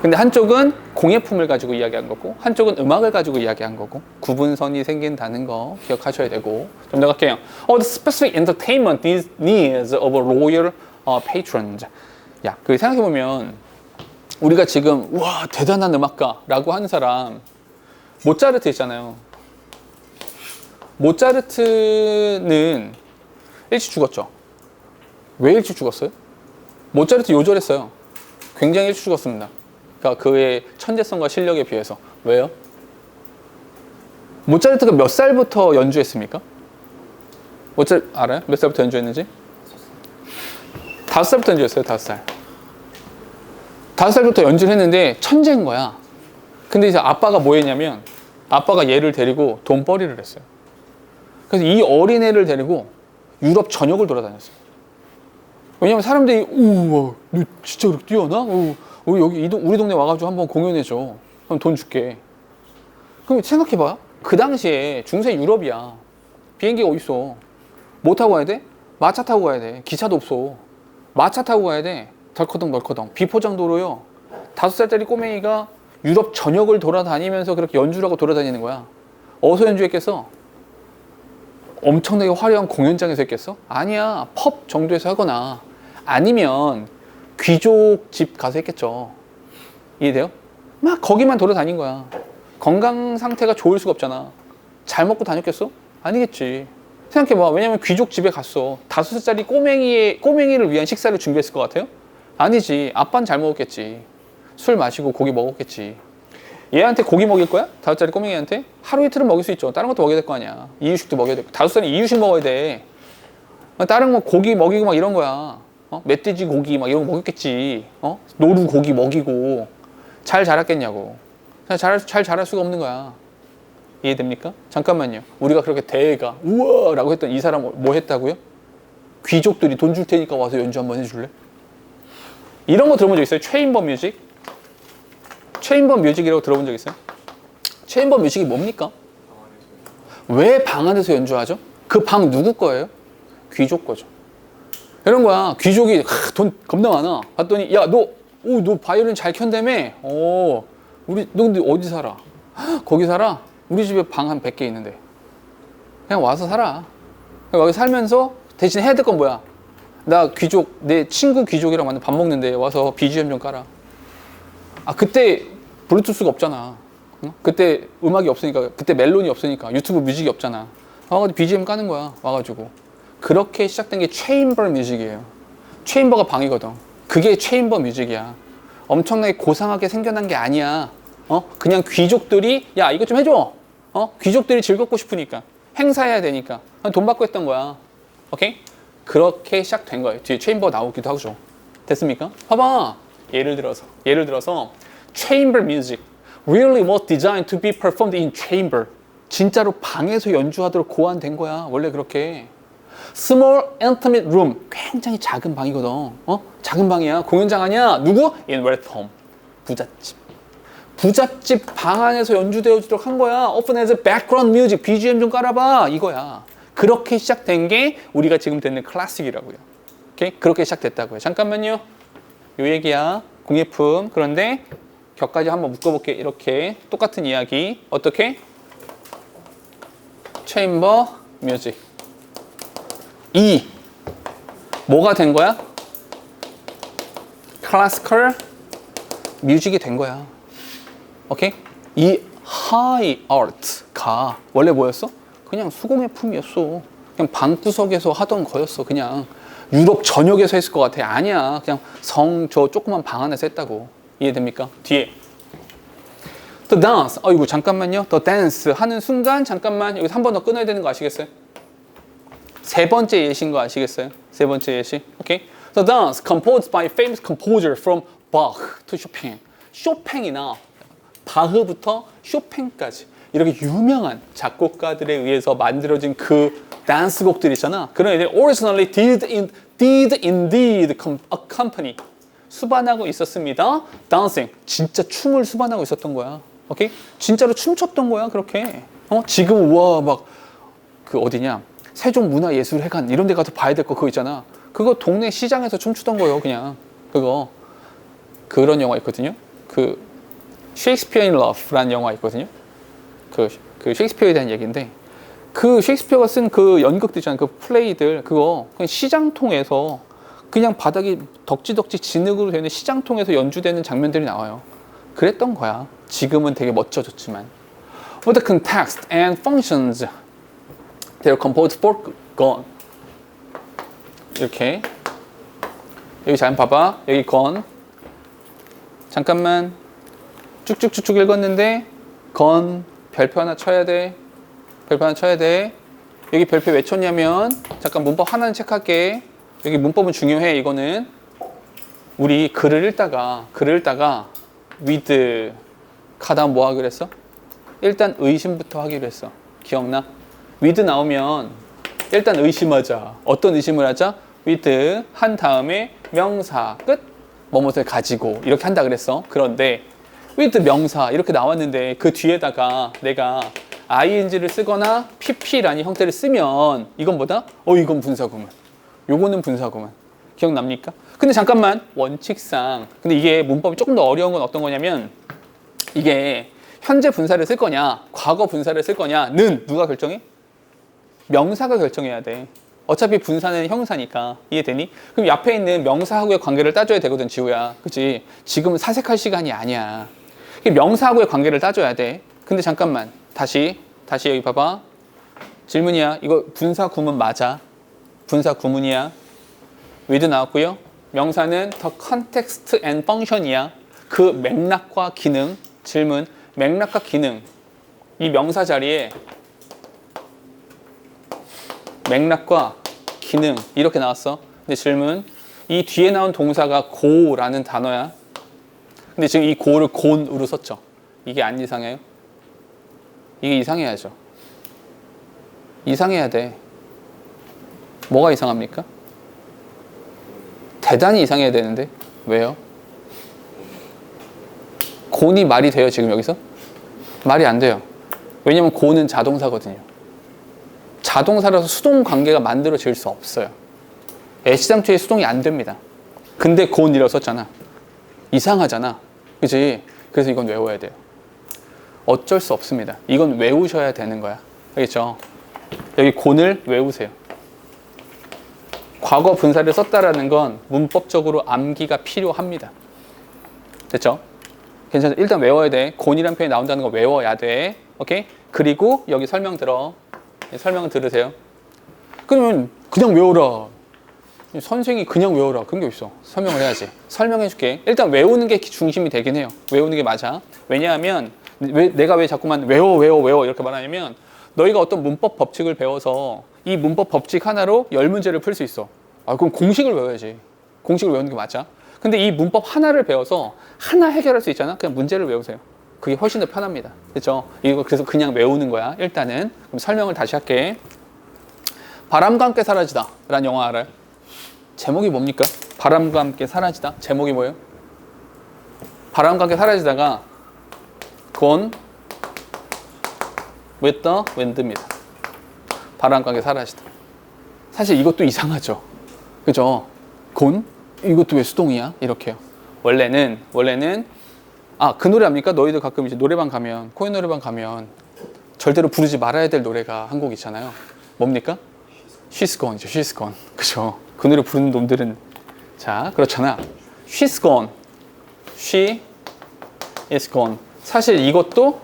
근데 한쪽은 공예품을 가지고 이야기한 거고 한쪽은 음악을 가지고 이야기한 거고 구분선이 생긴다는 거 기억하셔야 되고 좀 더 갈게요. The specific entertainment needs of royal patrons. 야, 그 생각해보면 우리가 지금 와 대단한 음악가라고 하는 사람 모차르트 있잖아요. 모차르트는 일찍 죽었죠. 왜 일찍 죽었어요? 모차르트 요절했어요. 굉장히 일찍 죽었습니다. 그러니까 그의 천재성과 실력에 비해서. 왜요? 모차르트가 몇 살부터 연주했습니까? 모차르트 알아요? 몇 살부터 연주했는지? 5살부터 연주했어요. 5살. 5살부터 연주를 했는데 천재인 거야. 근데 이제 아빠가 뭐 했냐면 아빠가 얘를 데리고 돈벌이를 했어요. 그래서 이 어린애를 데리고 유럽 전역을 돌아다녔어요. 왜냐면 사람들이 우와 너 진짜 그렇게 뛰어나? 우리 여기 우리 동네 와가지고 한번 공연해줘. 그럼 돈 줄게. 그럼 생각해봐. 그 당시에 중세 유럽이야. 비행기가 어딨어. 뭐 타고 가야 돼? 마차 타고 가야 돼. 기차도 없어. 마차 타고 가야 돼. 덜커덩. 비포장도로요. 5살짜리 꼬맹이가 유럽 전역을 돌아다니면서 그렇게 연주를 하고 돌아다니는 거야. 어디서 연주했겠어? 엄청나게 화려한 공연장에서 했겠어? 아니야. 펍 정도에서 하거나 아니면 귀족 집 가서 했겠죠. 이해돼요? 막 거기만 돌아다닌 거야. 건강 상태가 좋을 수가 없잖아. 잘 먹고 다녔겠어? 아니겠지. 생각해봐. 왜냐면 귀족 집에 갔어. 5살짜리 꼬맹이를 위한 식사를 준비했을 것 같아요? 아니지. 아빠는 잘 먹었겠지. 술 마시고 고기 먹었겠지. 얘한테 고기 먹일 거야? 5살짜리 꼬맹이한테? 하루 이틀은 먹일 수 있죠. 다른 것도 먹여야 될 거 아니야. 이유식도 먹여야 돼. 5살이 이유식 먹어야 돼. 다른 거 고기 먹이고 막 이런 거야. 멧돼지 고기 막 이런 거 먹였겠지. 노루 고기 먹이고. 잘 자랐겠냐고. 잘 자랄 수가 없는 거야. 이해됩니까? 잠깐만요. 우리가 그렇게 대가 우와 라고 했던 이 사람 뭐 했다고요? 귀족들이 돈 줄 테니까 와서 연주 한번 해줄래? 이런 거 들어본 적 있어요? 체인버 뮤직? 체인버 뮤직이라고 들어본 적 있어요? 체인버 뮤직이 뭡니까? 왜 방 안에서 연주하죠? 그 방 누구 거예요? 귀족 거죠. 이런 거야. 귀족이 돈 겁나 많아. 봤더니 야 너 바이올린 잘 켠다며? 너 근데 어디 살아? 거기 살아? 우리 집에 방 한 100개 있는데 그냥 와서 살아. 여기 살면서 대신 해야 될 건 뭐야? 나 귀족, 내 친구 귀족이랑 만나 밥 먹는데 와서 BGM 좀 깔아. 그때 블루투스가 없잖아. 그때 음악이 없으니까, 그때 멜론이 없으니까, 유튜브 뮤직이 없잖아. 와가지고 BGM 까는 거야. 와가지고. 그렇게 시작된 게 체인버 뮤직이에요. 체인버가 방이거든. 그게 체인버 뮤직이야. 엄청나게 고상하게 생겨난 게 아니야. 그냥 귀족들이 야 이것 좀 해줘. 귀족들이 즐겁고 싶으니까 행사해야 되니까 돈 받고 했던 거야. 오케이? 그렇게 시작된 거예요. 뒤에 체인버 나오기도 하죠. 됐습니까? 봐봐. 예를 들어서 chamber music really was designed to be performed in chamber. 진짜로 방에서 연주하도록 고안된 거야. 원래 그렇게. small intimate room. 굉장히 작은 방이거든. 작은 방이야. 공연장 아니야. 누구? in red home. 부잣집 방 안에서 연주되어주도록 한 거야. Often as a background music. BGM 좀 깔아봐. 이거야. 그렇게 시작된 게 우리가 지금 듣는 클래식이라고요. 오케이? 그렇게 시작됐다고요. 잠깐만요. 요 얘기야. 공예품. 그런데 격까지 한번 묶어볼게. 이렇게 똑같은 이야기. 어떻게? 체인버 뮤직. 뭐가 된 거야? 클래시컬 뮤직이 된 거야. 오케이? 이 하이 아트가 원래 뭐였어? 그냥 수공예품이었어. 그냥 방구석에서 하던 거였어. 그냥 유럽 전역에서 했을 것 같아. 아니야. 그냥 저 조그만 방 안에서 했다고. 이해됩니까? 뒤에 The dance. 이거 잠깐만요. The dance 하는 순간 잠깐만 여기서 한 번 더 끊어야 되는 거 아시겠어요? 세 번째 예시인 거 아시겠어요? 세 번째 예시. 오케이? The dance composed by famous composer from Bach to Chopin. 쇼팽이나 바흐부터 쇼팽까지 이렇게 유명한 작곡가들에 의해서 만들어진 그 댄스 곡들 있잖아. 그런 애들 originally did indeed accompany 수반하고 있었습니다. dancing 진짜 춤을 수반하고 있었던 거야. 오케이? 진짜로 춤췄던 거야. 그렇게. 지금 우와 막 그 어디냐 세종문화예술회관 이런 데 가서 봐야 될 거 그거 있잖아. 그거 동네 시장에서 춤추던 거예요. 그냥 그거 그런 영화 있거든요. 그 셰익스피어 인 러브라는 영화 있거든요. 그 셰익스피어에 대한 얘기인데 그 셰익스피어가 쓴 그 연극들 있잖아요. 그 플레이들 그거 그냥 시장통에서 그냥 바닥이 덕지덕지 진흙으로 되는 시장통에서 연주되는 장면들이 나와요. 그랬던 거야. 지금은 되게 멋져졌지만. With the context and functions they are composed for gone. 이렇게 여기 잘 봐봐. 여기 gone. 잠깐만 쭉쭉쭉쭉 읽었는데 건 별표 하나 쳐야 돼. 별표 하나 쳐야 돼. 여기 별표 왜 쳤냐면 잠깐 문법 하나는 체크할게. 여기 문법은 중요해. 이거는 우리 글을 읽다가 with 가다음 뭐 하기로 했어? 일단 의심부터 하기로 했어. 기억나? with 나오면 일단 의심하자. 어떤 의심을 하자? with 한 다음에 명사 끝. 뭐뭇을 가지고 이렇게 한다 그랬어. 그런데 with 명사 이렇게 나왔는데 그 뒤에다가 내가 ing를 쓰거나 pp라는 형태를 쓰면 이건 뭐다? 이건 분사구문. 요거는 분사구문. 기억납니까? 근데 잠깐만, 원칙상 근데 이게 문법이 조금 더 어려운 건 어떤 거냐면 이게 현재 분사를 쓸 거냐 과거 분사를 쓸 거냐는 누가 결정해? 명사가 결정해야 돼. 어차피 분사는 형사니까. 이해되니? 그럼 옆에 있는 명사하고의 관계를 따져야 되거든, 지우야. 그치? 지금은 사색할 시간이 아니야. 명사하고의 관계를 따져야 돼. 근데 잠깐만, 다시 여기 봐봐. 질문이야. 이거 분사 구문 맞아. 분사 구문이야. with 나왔고요. 명사는 the context and function이야. 그 맥락과 기능. 질문, 맥락과 기능. 이 명사 자리에 맥락과 기능 이렇게 나왔어. 근데 질문, 이 뒤에 나온 동사가 go라는 단어야. 근데 지금 이 go를 gone으로 썼죠. 이게 안 이상해요? 이게 이상해야죠. 이상해야 돼. 뭐가 이상합니까? 대단히 이상해야 되는데 왜요? gone이 말이 돼요 지금 여기서? 말이 안 돼요. 왜냐면 go는 자동사거든요. 자동사라서 수동 관계가 만들어질 수 없어요. 애시당초에 수동이 안 됩니다. 근데 gone이라고 썼잖아. 이상하잖아. 그치? 그래서 이건 외워야 돼요. 어쩔 수 없습니다. 이건 외우셔야 되는 거야. 알겠죠? 여기 gone을 외우세요. 과거 분사를 썼다라는 건 문법적으로 암기가 필요합니다. 됐죠? 괜찮아. 일단 외워야 돼. gone이라는 표현이 나온다는 거 외워야 돼. 오케이? 그리고 여기 설명 들어. 설명을 들으세요. 그러면 그냥 외워라. 선생이 그냥 외워라. 그런 게 있어. 설명을 해야지. 설명해 줄게. 일단 외우는 게 중심이 되긴 해요. 외우는 게 맞아. 왜냐하면 내가 왜 자꾸만 외워 이렇게 말하냐면 너희가 어떤 문법 법칙을 배워서 이 문법 법칙 하나로 10문제를 풀 수 있어. 그럼 공식을 외워야지. 공식을 외우는 게 맞아. 근데 이 문법 하나를 배워서 하나 해결할 수 있잖아. 그냥 문제를 외우세요. 그게 훨씬 더 편합니다. 그렇죠? 이거 그래서 그냥 외우는 거야. 일단은 그럼 설명을 다시 할게. 바람과 함께 사라지다 라는 영화 알아요? 제목이 뭡니까? 바람과 함께 사라지다. 제목이 뭐예요? 바람과 함께 사라지다가 gone with the wind입니다. 바람과 함께 사라지다. 사실 이것도 이상하죠. 그죠? gone? 이것도 왜 수동이야? 이렇게요. 원래는 그 노래 압니까? 너희들 가끔 이제 노래방 가면, 코인 노래방 가면 절대로 부르지 말아야 될 노래가 한 곡 있잖아요. 뭡니까? She's Gone이죠. She's Gone. 그죠? 그 노래 부르는 놈들은 자, 그렇잖아. She's gone. She is gone. 사실 이것도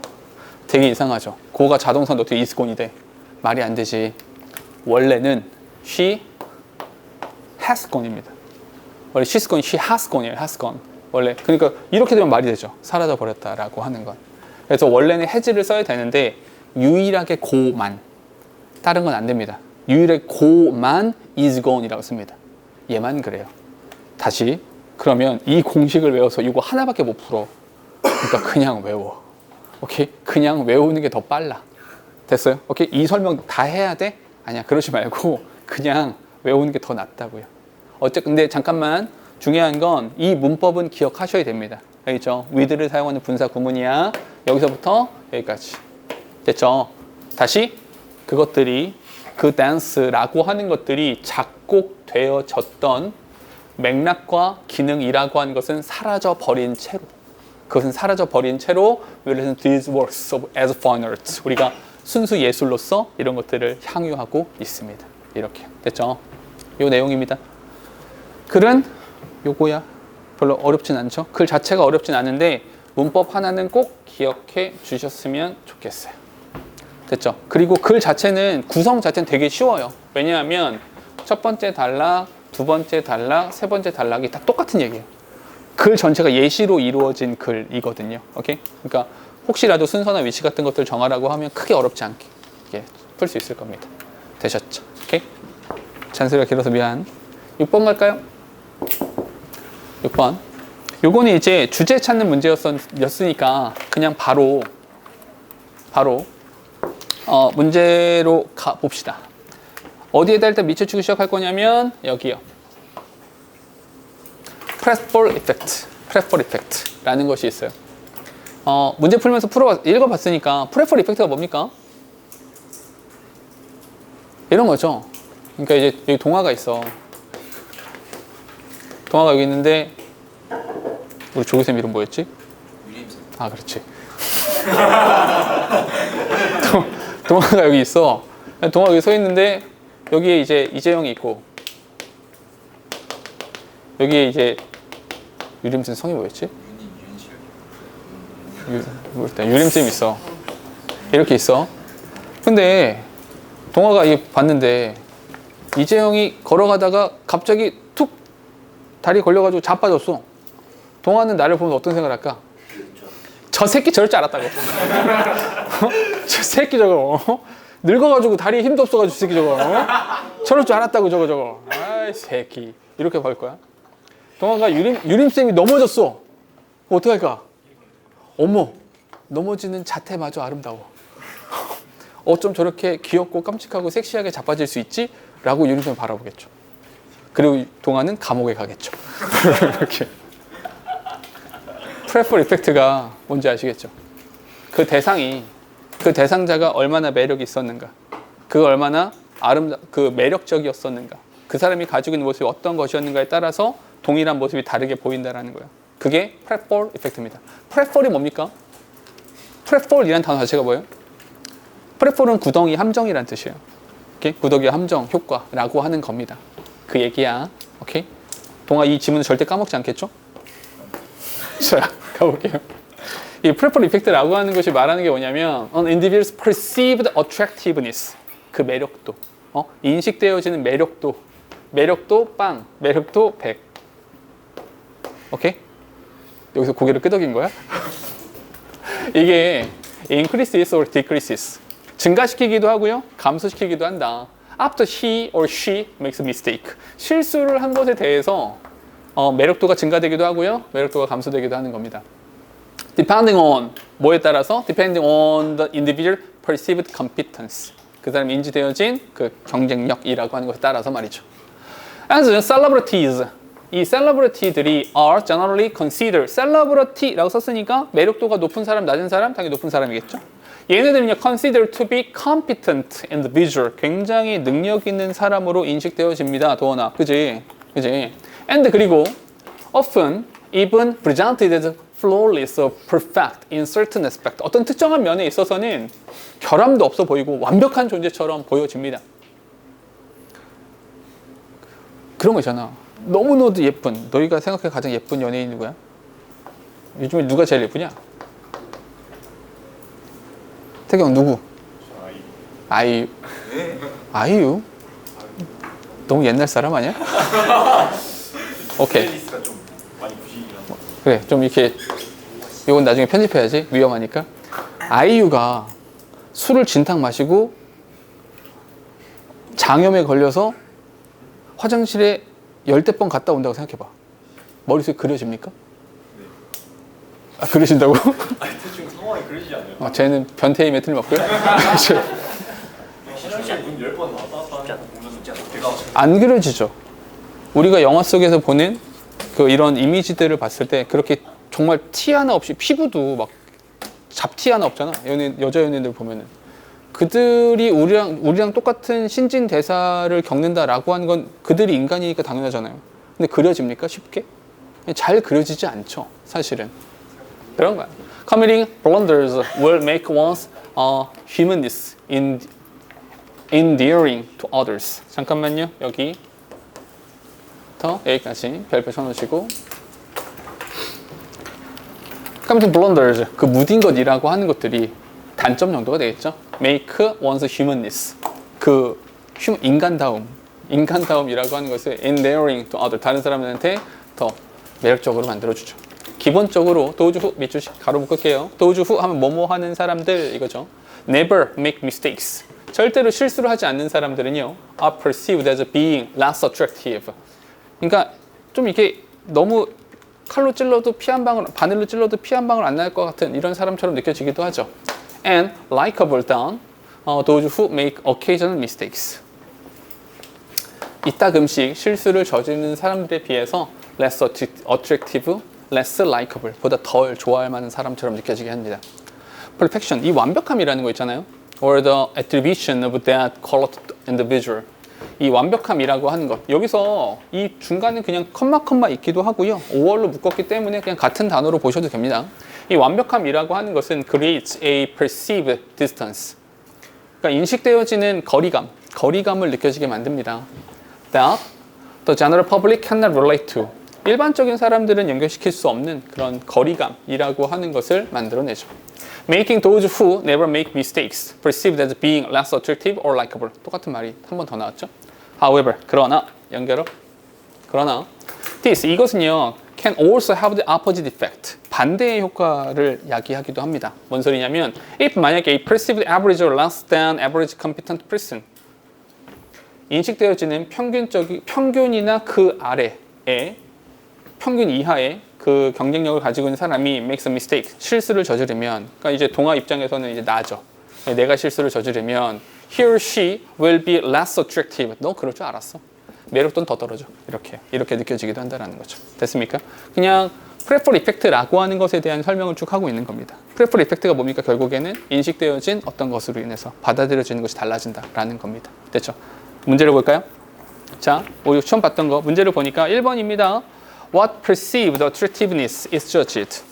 되게 이상하죠. 고가 자동사인데 어떻게 is gone이 돼? 말이 안 되지. 원래는 she has gone입니다. 원래 she's gone, she has gone이에요. has gone. 원래 그러니까 이렇게 되면 말이 되죠. 사라져 버렸다라고 하는 건. 그래서 원래는 has를 써야 되는데 유일하게 go만, 다른 건 안 됩니다. 유일하게 go만 is gone이라고 씁니다. 얘만 그래요. 다시 그러면 이 공식을 외워서 이거 하나밖에 못 풀어. 그러니까 그냥 외워. 오케이? 그냥 외우는 게 더 빨라. 됐어요? 오케이? 이 설명 다 해야 돼? 아니야, 그러지 말고 그냥 외우는 게 더 낫다고요. 근데 잠깐만, 중요한 건 이 문법은 기억하셔야 됩니다. 알겠죠? with를 사용하는 분사 구문이야. 여기서부터 여기까지. 됐죠? 다시 그것들이 그 dance라고 하는 것들이 작곡되어졌던 맥락과 기능이라고 하는 것은 사라져버린 채로, 그것은 사라져버린 채로 we listen to these works of as fine arts, 우리가 순수 예술로서 이런 것들을 향유하고 있습니다. 이렇게 됐죠? 이 내용입니다. 글은 요거야. 별로 어렵진 않죠? 글 자체가 어렵진 않은데 문법 하나는 꼭 기억해 주셨으면 좋겠어요. 됐죠? 그리고 글 자체는 구성 자체는 되게 쉬워요. 왜냐하면 첫 번째 단락, 두 번째 단락, 세 번째 단락이 다 똑같은 얘기예요. 글 전체가 예시로 이루어진 글이거든요. 오케이? 그러니까 혹시라도 순서나 위치 같은 것들 정하라고 하면 크게 어렵지 않게 풀 수 있을 겁니다. 되셨죠? 오케이? 잔소리가 길어서 미안. 6번 갈까요? 6번. 요거는 이제 주제 찾는 문제였으니까 그냥 바로 문제로 가 봅시다. 어디에다 일단 밑줄 치고 시작할 거냐면 여기요. 프레스폴 이펙트, 프레스폴 이펙트라는 것이 있어요. 문제 풀면서 읽어봤으니까 프레스폴 이펙트가 뭡니까? 이런 거죠. 그러니까 이제 여기 동화가 있어. 동화가 여기 있는데 우리 조교쌤 이름 뭐였지? 유림쌤. 아, 그렇지. 동화가 여기 있어. 동화가 여기 서 있는데 여기에 이제 이재영이 있고 여기에 이제 유림쌤 성이 뭐였지? 유림쌤 있어. 이렇게 있어. 근데 동화가 이 봤는데 이재영이 걸어가다가 갑자기 툭 다리 걸려가지고 자빠졌어. 동화는 나를 보면 어떤 생각을 할까? 저 새끼 저럴 줄 알았다고. 저 새끼 저거 늙어가지고 다리에 힘도 없어가지고 저 새끼 저거 저럴 줄 알았다고 저거 아이 새끼 이렇게 볼 거야. 동화가 유림쌤이 넘어졌어. 어떡할까? 어머, 넘어지는 자태마저 아름다워. 어쩜 저렇게 귀엽고 깜찍하고 섹시하게 자빠질 수 있지? 라고 유림쌤을 바라보겠죠. 그리고 동화는 감옥에 가겠죠. 이렇게. 프레폴 이펙트가 뭔지 아시겠죠? 그 대상자가 얼마나 매력이 있었는가, 그 얼마나 그 매력적이었었는가, 그 사람이 가지고 있는 모습이 어떤 것이었는가에 따라서 동일한 모습이 다르게 보인다라는 거예요. 그게 프레폴 이펙트입니다. 프레폴이 뭡니까? 프레폴이라는 단어 자체가 뭐예요? 프레폴은 구덩이 함정이라는 뜻이에요. 오케이? 구더기 함정 효과라고 하는 겁니다. 그 얘기야. 오케이? 동아 이 지문은 절대 까먹지 않겠죠? 자, 가볼게요. 이 프레폴 이펙트라고 하는 것이 말하는 게 뭐냐면 an individual's perceived attractiveness, 그 매력도, 인식되어지는 매력도, 매력도 빵, 매력도 100. 오케이? 여기서 고개를 끄덕인 거야? 이게 increases or decreases, 증가시키기도 하고요, 감소시키기도 한다. After he or she makes a mistake, 실수를 한 것에 대해서 매력도가 증가되기도 하고요, 매력도가 감소되기도 하는 겁니다. Depending on, 뭐에 따라서? Depending on the individual perceived competence, 그 사람이 인지되어진 그 경쟁력이라고 하는 것에 따라서 말이죠. As celebrities, 이 셀러브리티들이 are generally considered, 셀러브리티라고 썼으니까 매력도가 높은 사람, 낮은 사람, 당연히 높은 사람이겠죠. 얘네들은요, considered to be competent individual, 굉장히 능력 있는 사람으로 인식되어집니다. 도원아, 그지? And 그리고 often even presented as flawless or perfect in certain aspect, 어떤 특정한 면에 있어서는 결함도 없어 보이고 완벽한 존재처럼 보여집니다. 그런 거 있잖아. 너무너도 예쁜, 너희가 생각해 가장 예쁜 연예인 누구야? 요즘에 누가 제일 예쁘냐? 태경 누구? 아이유. 아이유? 너무 옛날 사람 아니야? 오케이. 그래, 좀 이렇게 이건 나중에 편집해야지, 위험하니까. 아이유가 술을 진탕 마시고 장염에 걸려서 화장실에 열대 번 갔다 온다고 생각해봐. 머릿속에 그려집니까? 네. 아, 그려진다고? 아니, 대충 상황이 그러시지 않아요? 쟤는 변태임에 틀림없고요. 화장실 문 10번 왔다 갔다 하는 거 보면 제가 안 그려지죠. 우리가 영화 속에서 보는 그 이런 이미지들을 봤을 때 그렇게 정말 티 하나 없이, 피부도 막 잡티 하나 없잖아. 여자 연예인들 보면은. 그들이 우리랑 똑같은 신진대사를 겪는다라고 하는 건 그들이 인간이니까 당연하잖아요. 근데 그려집니까? 쉽게? 잘 그려지지 않죠, 사실은. 그런 거야. Committing blunders will make one's humanness endearing to others. 잠깐만요. 여기까지 별표 쳐놓으시고. Committing blunders, 그 무딘 것이라고 하는 것들이 단점 정도가 되겠죠. Make one's humanness, 그 인간다움이라고 하는 것을 endearing to others, 다른 사람들한테 더 매력적으로 만들어주죠. 기본적으로 those who, 밑줄 가로 묶을게요. those who 하면 뭐뭐 하는 사람들 이거죠. Never make mistakes, 절대로 실수를 하지 않는 사람들은요, are perceived as being less attractive. 그러니까 좀 이렇게 너무 칼로 찔러도 피 한 방울, 바늘로 찔러도 피 한 방울 안 날 것 같은 이런 사람처럼 느껴지기도 하죠. And likable than those who make occasional mistakes. 이따금씩 실수를 저지르는 사람들에 비해서 less attractive, less likable, 보다 덜 좋아할 만한 사람처럼 느껴지게 합니다. perfection, 이 완벽함이라는 거 있잖아요. or the attribution of that colored individual. 이 완벽함이라고 하는 것. 여기서 이 중간에 그냥 컴마 있기도 하고요. 5월로 묶었기 때문에 그냥 같은 단어로 보셔도 됩니다. 이 완벽함이라고 하는 것은 creates a perceived distance. 그러니까 인식되어지는 거리감을 느껴지게 만듭니다. That the general public cannot relate to. 일반적인 사람들은 연결시킬 수 없는 그런 거리감이라고 하는 것을 만들어내죠. Making those who never make mistakes perceived as being less attractive or likable. 똑같은 말이 한 번 더 나왔죠. However, 그러나 this, 이것은요 can also have the opposite effect. 반대의 효과를 야기하기도 합니다. 뭔 소리냐면 if 만약에 a perceived average or less than average competent person, 인식되어지는 평균이나 그 아래의 평균 이하의 그 경쟁력을 가지고 있는 사람이 makes a mistake, 실수를 저지르면, 그러니까 이제 동아 입장에서는 이제 나죠. 내가 실수를 저지르면 he or she will be less attractive. 너 그럴 줄 알았어. 매력도는 더 떨어져. 이렇게 느껴지기도 한다는 거죠. 됐습니까? 그냥 프레퍼 이펙트라고 하는 것에 대한 설명을 쭉 하고 있는 겁니다. 프레퍼 이펙트가 뭡니까? 결국에는 인식되어진 어떤 것으로 인해서 받아들여지는 것이 달라진다라는 겁니다. 됐죠? 문제를 볼까요? 자, 우리 처음 봤던 거 문제를 보니까 1번입니다. What perceived attractiveness is judged?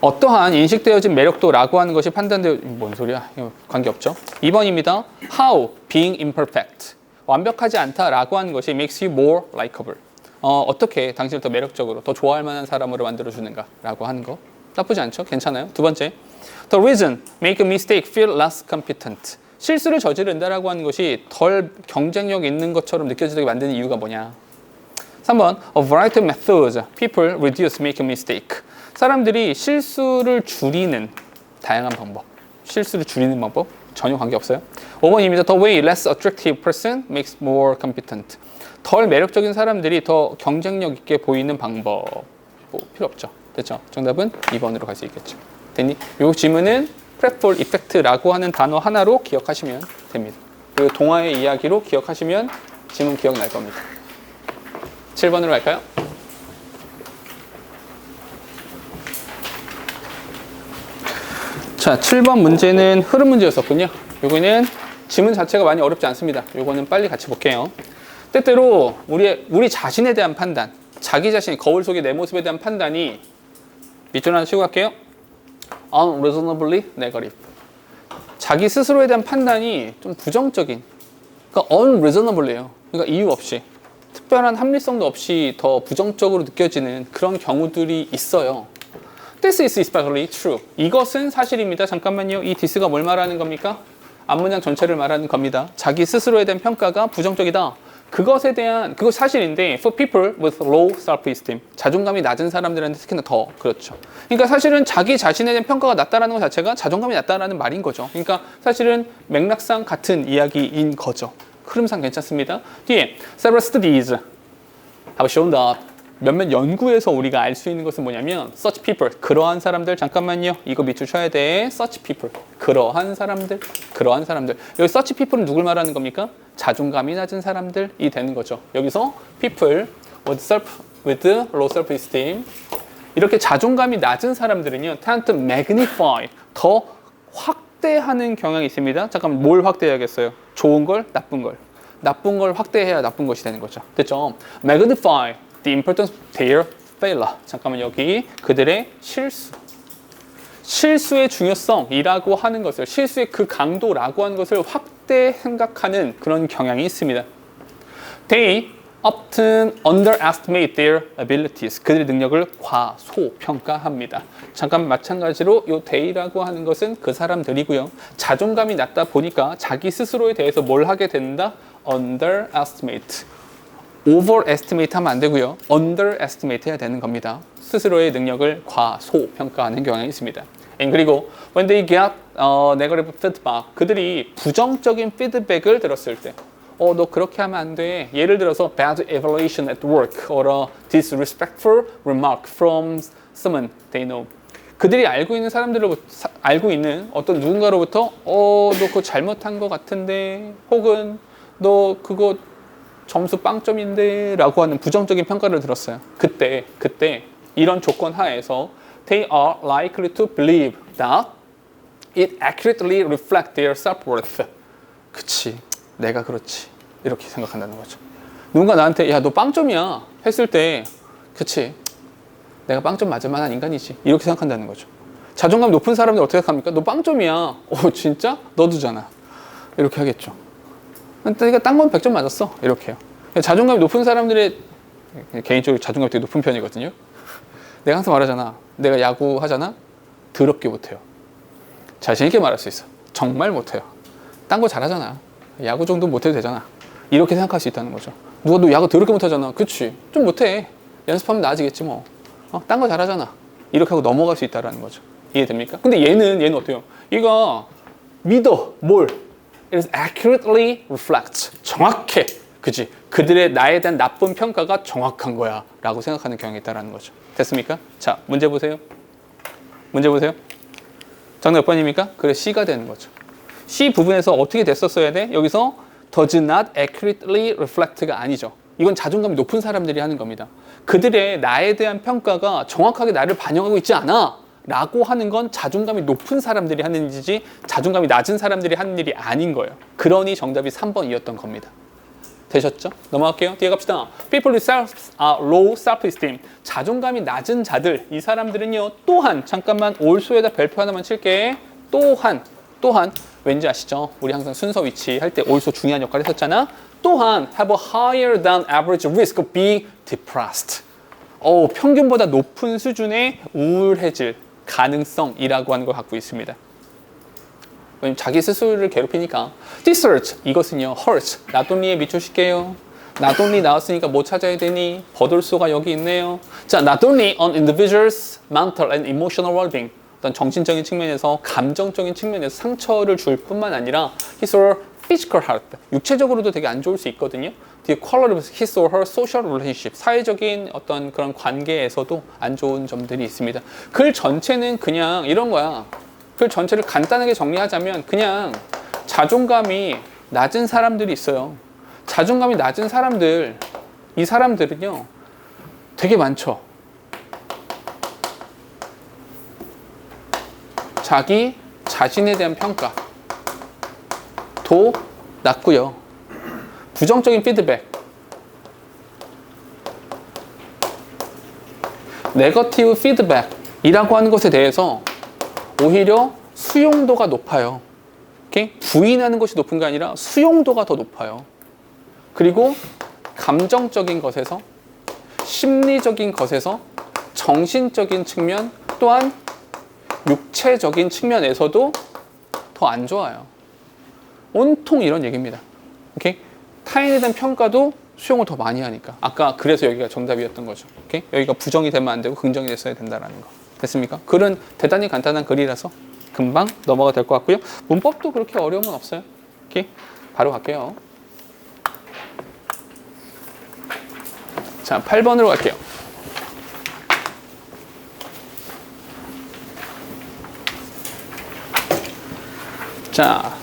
어떠한 인식되어진 매력도라고 하는 것이 판단되어, 뭔 소리야? 이거 관계없죠. 2번입니다. How being imperfect, 완벽하지 않다라고 하는 것이 makes you more likable. 어떻게 당신을 더 매력적으로, 더 좋아할 만한 사람으로 만들어주는가라고 하는 거. 나쁘지 않죠? 괜찮아요. 두 번째, The reason make a mistake feel less competent. 실수를 저지른다라고 하는 것이 덜 경쟁력 있는 것처럼 느껴지게 만드는 이유가 뭐냐. 3번, A variety of methods people reduce make a mistake. 사람들이 실수를 줄이는 다양한 방법. 실수를 줄이는 방법 전혀 관계없어요. 5번입니다. The way less attractive person makes more competent. 덜 매력적인 사람들이 더 경쟁력 있게 보이는 방법. 뭐 필요 없죠. 됐죠? 정답은 2번으로 갈 수 있겠죠. 됐니? 이 질문은 프레폴 이펙트라고 하는 단어 하나로 기억하시면 됩니다. 그리고 동화의 이야기로 기억하시면 지문 기억날 겁니다. 7번으로 갈까요? 자, 7번 문제는 흐름 문제였었군요. 요거는 지문 자체가 많이 어렵지 않습니다. 요거는 빨리 같이 볼게요. 때때로 우리 자신에 대한 판단, 자기 자신, 거울 속의 내 모습에 대한 판단이 밑줄 하나 치고 갈게요. Unreasonably negative. 자기 스스로에 대한 판단이 좀 부정적인, 그러니까 unreasonable예요. 그러니까 이유 없이, 특별한 합리성도 없이 더 부정적으로 느껴지는 그런 경우들이 있어요. This is especially true. 이것은 사실입니다. 잠깐만요. 이 this가 뭘 말하는 겁니까? 앞문장 전체를 말하는 겁니다. 자기 스스로에 대한 평가가 부정적이다. 그것에 대한, 그거 사실인데 for people with low self-esteem, 자존감이 낮은 사람들한테 특히나 더 그렇죠. 그러니까 사실은 자기 자신에 대한 평가가 낮다라는 것 자체가 자존감이 낮다라는 말인 거죠. 그러니까 사실은 맥락상 같은 이야기인 거죠. 흐름상 괜찮습니다. 뒤에 several studies have shown that, 몇몇 연구에서 우리가 알 수 있는 것은 뭐냐면 such people, 그러한 사람들, 잠깐만요. 이거 밑줄 쳐야 돼. such people, 그러한 사람들. 여기 such people은 누굴 말하는 겁니까? 자존감이 낮은 사람들이 되는 거죠. 여기서 people with low self-esteem, 이렇게 자존감이 낮은 사람들은요 tend to magnify, 더 확대하는 경향이 있습니다. 잠깐만, 뭘 확대해야겠어요? 좋은 걸, 나쁜 걸 확대해야 나쁜 것이 되는 거죠. 됐죠? magnify the importance of their failure. 잠깐만, 여기 그들의 실수의 중요성이라고 하는 것을, 실수의 그 강도라고 하는 것을 확대 생각하는 그런 경향이 있습니다. They often underestimate their abilities. 그들의 능력을 과소평가합니다. 잠깐 마찬가지로 이 they라고 하는 것은 그 사람들이고요. 자존감이 낮다 보니까 자기 스스로에 대해서 뭘 하게 된다? underestimate. overestimate 하면 안 되고요. underestimate 해야 되는 겁니다. 스스로의 능력을 과소평가하는 경향이 있습니다. 그리고 when they get negative feedback, 그들이 부정적인 피드백을 들었을 때, 너 그렇게 하면 안 돼. 예를 들어서 bad evaluation at work or a disrespectful remark from someone they know. 그들이 알고 있는 어떤 누군가로부터 너 그거 잘못한 것 같은데, 혹은 너 그거 점수 빵점인데 라고 하는 부정적인 평가를 들었어요. 그때 이런 조건 하에서 they are likely to believe that it accurately reflects their self-worth. 그치, 내가 그렇지. 이렇게 생각한다는 거죠. 누군가 나한테 야, 너 빵점이야 했을 때 그치, 내가 빵점 맞을 만한 인간이지. 이렇게 생각한다는 거죠. 자존감 높은 사람들 어떻게 생각합니까? 너 빵점이야. 진짜? 너도잖아. 이렇게 하겠죠. 그러니까 딴 건 100점 맞았어. 이렇게요. 자존감이 높은 사람들의, 개인적으로 자존감이 되게 높은 편이거든요. 내가 항상 말하잖아. 내가 야구 하잖아. 더럽게 못해요. 자신 있게 말할 수 있어. 정말 못해요. 딴 거 잘하잖아. 야구 정도 못해도 되잖아. 이렇게 생각할 수 있다는 거죠. 누가 너 야구 더럽게 못하잖아. 그치? 좀 못해. 연습하면 나아지겠지 뭐. 딴 거 잘하잖아. 이렇게 하고 넘어갈 수 있다는 거죠. 이해됩니까? 근데 얘는 어때요? 얘가 믿어. 뭘? It accurately reflects. 정확해. 그치? 그들의 나에 대한 나쁜 평가가 정확한 거야 라고 생각하는 경향이 있다는 거죠. 됐습니까? 자, 문제 보세요. 정답 몇 번입니까? 그래, C가 되는 거죠. C 부분에서 어떻게 됐었어야 돼? 여기서 does not accurately reflect가 아니죠. 이건 자존감이 높은 사람들이 하는 겁니다. 그들의 나에 대한 평가가 정확하게 나를 반영하고 있지 않아 라고 하는 건 자존감이 높은 사람들이 하는 일이지 자존감이 낮은 사람들이 하는 일이 아닌 거예요. 그러니 정답이 3번이었던 겁니다. 되셨죠? 넘어갈게요. 뒤에 갑시다. People with low self-esteem. 자존감이 낮은 자들. 이 사람들은요. 또한 잠깐만 올소에다 별표 하나만 칠게. 또한 왠지 아시죠? 우리 항상 순서 위치 할 때 올소 중요한 역할을 했었잖아. 또한 have a higher than average risk of being depressed. 평균보다 높은 수준의 우울해질 가능성이라고 하는 걸 갖고 있습니다. 왜냐면 자기 스스로를 괴롭히니까. This 이것은요 hurts not only에 밑줄실게요. not only 나왔으니까 뭐 찾아야 되니? 버돌소가 여기 있네요. 자, not only on individuals mental and emotional well-being. 어떤 정신적인 측면에서 감정적인 측면에서 상처를 줄 뿐만 아니라 his or her physical health. 육체적으로도 되게 안 좋을 수 있거든요. The quality of his or her social relationship. 사회적인 어떤 그런 관계에서도 안 좋은 점들이 있습니다. 글 전체는 그냥 이런 거야. 글 전체를 간단하게 정리하자면 그냥 자존감이 낮은 사람들이 있어요. 자존감이 낮은 사람들, 이 사람들은요 되게 많죠. 자기 자신에 대한 평가도 낮고요. 부정적인 피드백, 네거티브 피드백이라고 하는 것에 대해서 오히려 수용도가 높아요. 오케이? 부인하는 것이 높은 게 아니라 수용도가 더 높아요. 그리고 감정적인 것에서, 심리적인 것에서, 정신적인 측면 또한 육체적인 측면에서도 더 안 좋아요. 온통 이런 얘기입니다. 오케이? 타인에 대한 평가도 수용을 더 많이 하니까. 아까 그래서 여기가 정답이었던 거죠. 오케이? 여기가 부정이 되면 안 되고 긍정이 됐어야 된다는 거. 됐습니까? 글은 대단히 간단한 글이라서 금방 넘어가 될 것 같고요. 문법도 그렇게 어려운 건 없어요. 오케이? 바로 갈게요. 자, 8번으로 갈게요. 자,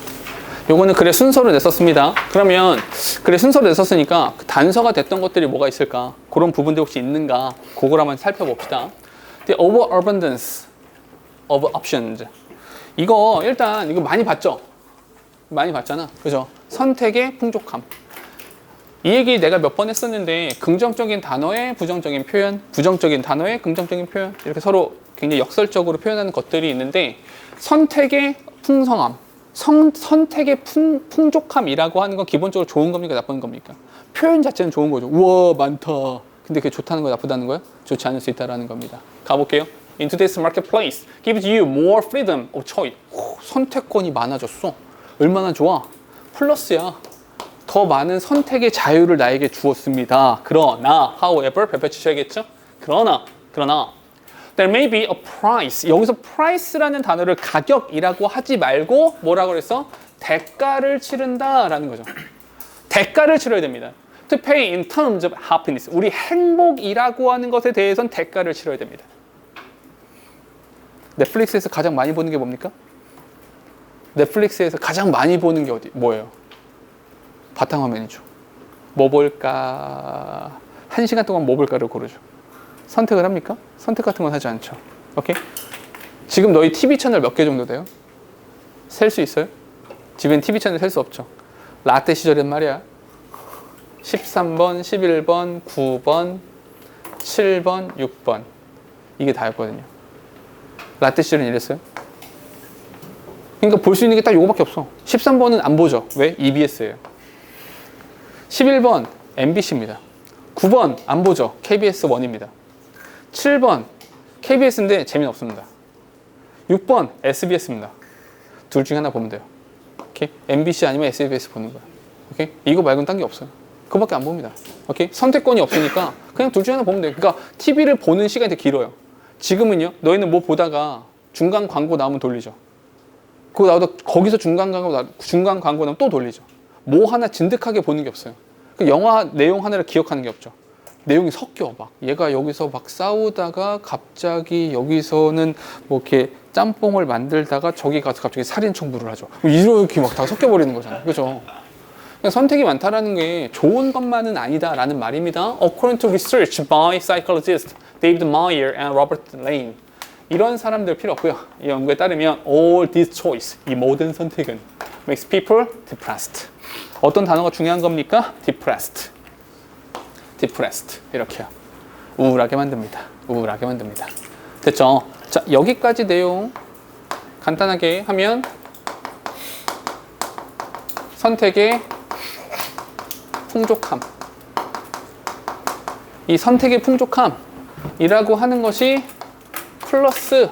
요거는 글의 순서를 냈었습니다. 그러면 글의 순서를 냈었으니까 그 단서가 됐던 것들이 뭐가 있을까? 그런 부분들 혹시 있는가? 그걸 한번 살펴봅시다. The overabundance of options. 이거 일단 이거 많이 봤죠? 많이 봤잖아. 그죠? 선택의 풍족함. 이 얘기 내가 몇 번 했었는데 긍정적인 단어의 부정적인 표현, 부정적인 단어의 긍정적인 표현 이렇게 서로 굉장히 역설적으로 표현하는 것들이 있는데 선택의 풍성함, 선택의 풍족함이라고 하는 건 기본적으로 좋은 겁니까? 나쁜 겁니까? 표현 자체는 좋은 거죠. 우와 많다. 근데 그게 좋다는 거야? 나쁘다는 거야? 좋지 않을 수 있다는 겁니다. 가볼게요. In today's marketplace gives you more freedom of choice. 선택권이 많아졌어. 얼마나 좋아? 플러스야. 더 많은 선택의 자유를 나에게 주었습니다. 그러나, however, 별표 치셔야겠죠? 그러나, there may be a price. 여기서 price라는 단어를 가격이라고 하지 말고 뭐라고 그랬어? 대가를 치른다라는 거죠. 대가를 치러야 됩니다. To pay in terms of happiness. 우리 행복이라고 하는 것에 대해서는 대가를 치러야 됩니다. 넷플릭스에서 가장 많이 보는 게 뭡니까? 넷플릭스에서 가장 많이 보는 게 뭐예요? 바탕화면이죠. 뭐 볼까? 1시간 동안 뭐 볼까를 고르죠. 선택을 합니까? 선택 같은 건 하지 않죠. 오케이? 지금 너희 TV 채널 몇 개 정도 돼요? 셀 수 있어요? 집엔 TV 채널 셀 수 없죠. 라떼 시절엔 말이야. 13번, 11번, 9번, 7번, 6번. 이게 다였거든요. 라떼 시절엔 이랬어요. 그러니까 볼 수 있는 게 딱 요거밖에 없어. 13번은 안 보죠. 왜? EBS예요. 11번 MBC입니다. 9번 안 보죠. KBS 1입니다. 7번 KBS인데 재미는 없습니다. 6번 SBS입니다. 둘 중에 하나 보면 돼요. 오케이? MBC 아니면 SBS 보는 거야. 오케이? 이거 말고는 딴 게 없어요. 그거밖에 안 봅니다. 오케이? 선택권이 없으니까 그냥 둘 중에 하나 보면 돼요. 그러니까 TV를 보는 시간이 되게 길어요. 지금은요. 너희는 뭐 보다가 중간 광고 나오면 돌리죠. 그거 나오다 거기서 중간 광고 나오면 또 돌리죠. 뭐 하나 진득하게 보는 게 없어요. 그 영화 내용 하나를 기억하는 게 없죠. 내용이 섞여. 막 얘가 여기서 막 싸우다가 갑자기 여기서는 뭐 이렇게 짬뽕을 만들다가 저기 가서 갑자기 살인 청부를 하죠. 이렇게 막 다 섞여 버리는 거잖아요. 그죠? 그러니까 선택이 많다라는 게 좋은 것만은 아니다라는 말입니다. According to research by psychologists David Meyer and Robert Lane. 이런 사람들 필요 없고요. 이 연구에 따르면 all these choice, 이 모든 선택은 makes people depressed. 어떤 단어가 중요한 겁니까? depressed. depressed. 이렇게요. 우울하게 만듭니다. 우울하게 만듭니다. 됐죠? 자, 여기까지 내용 간단하게 하면 선택의 풍족함. 이 선택의 풍족함이라고 하는 것이 플러스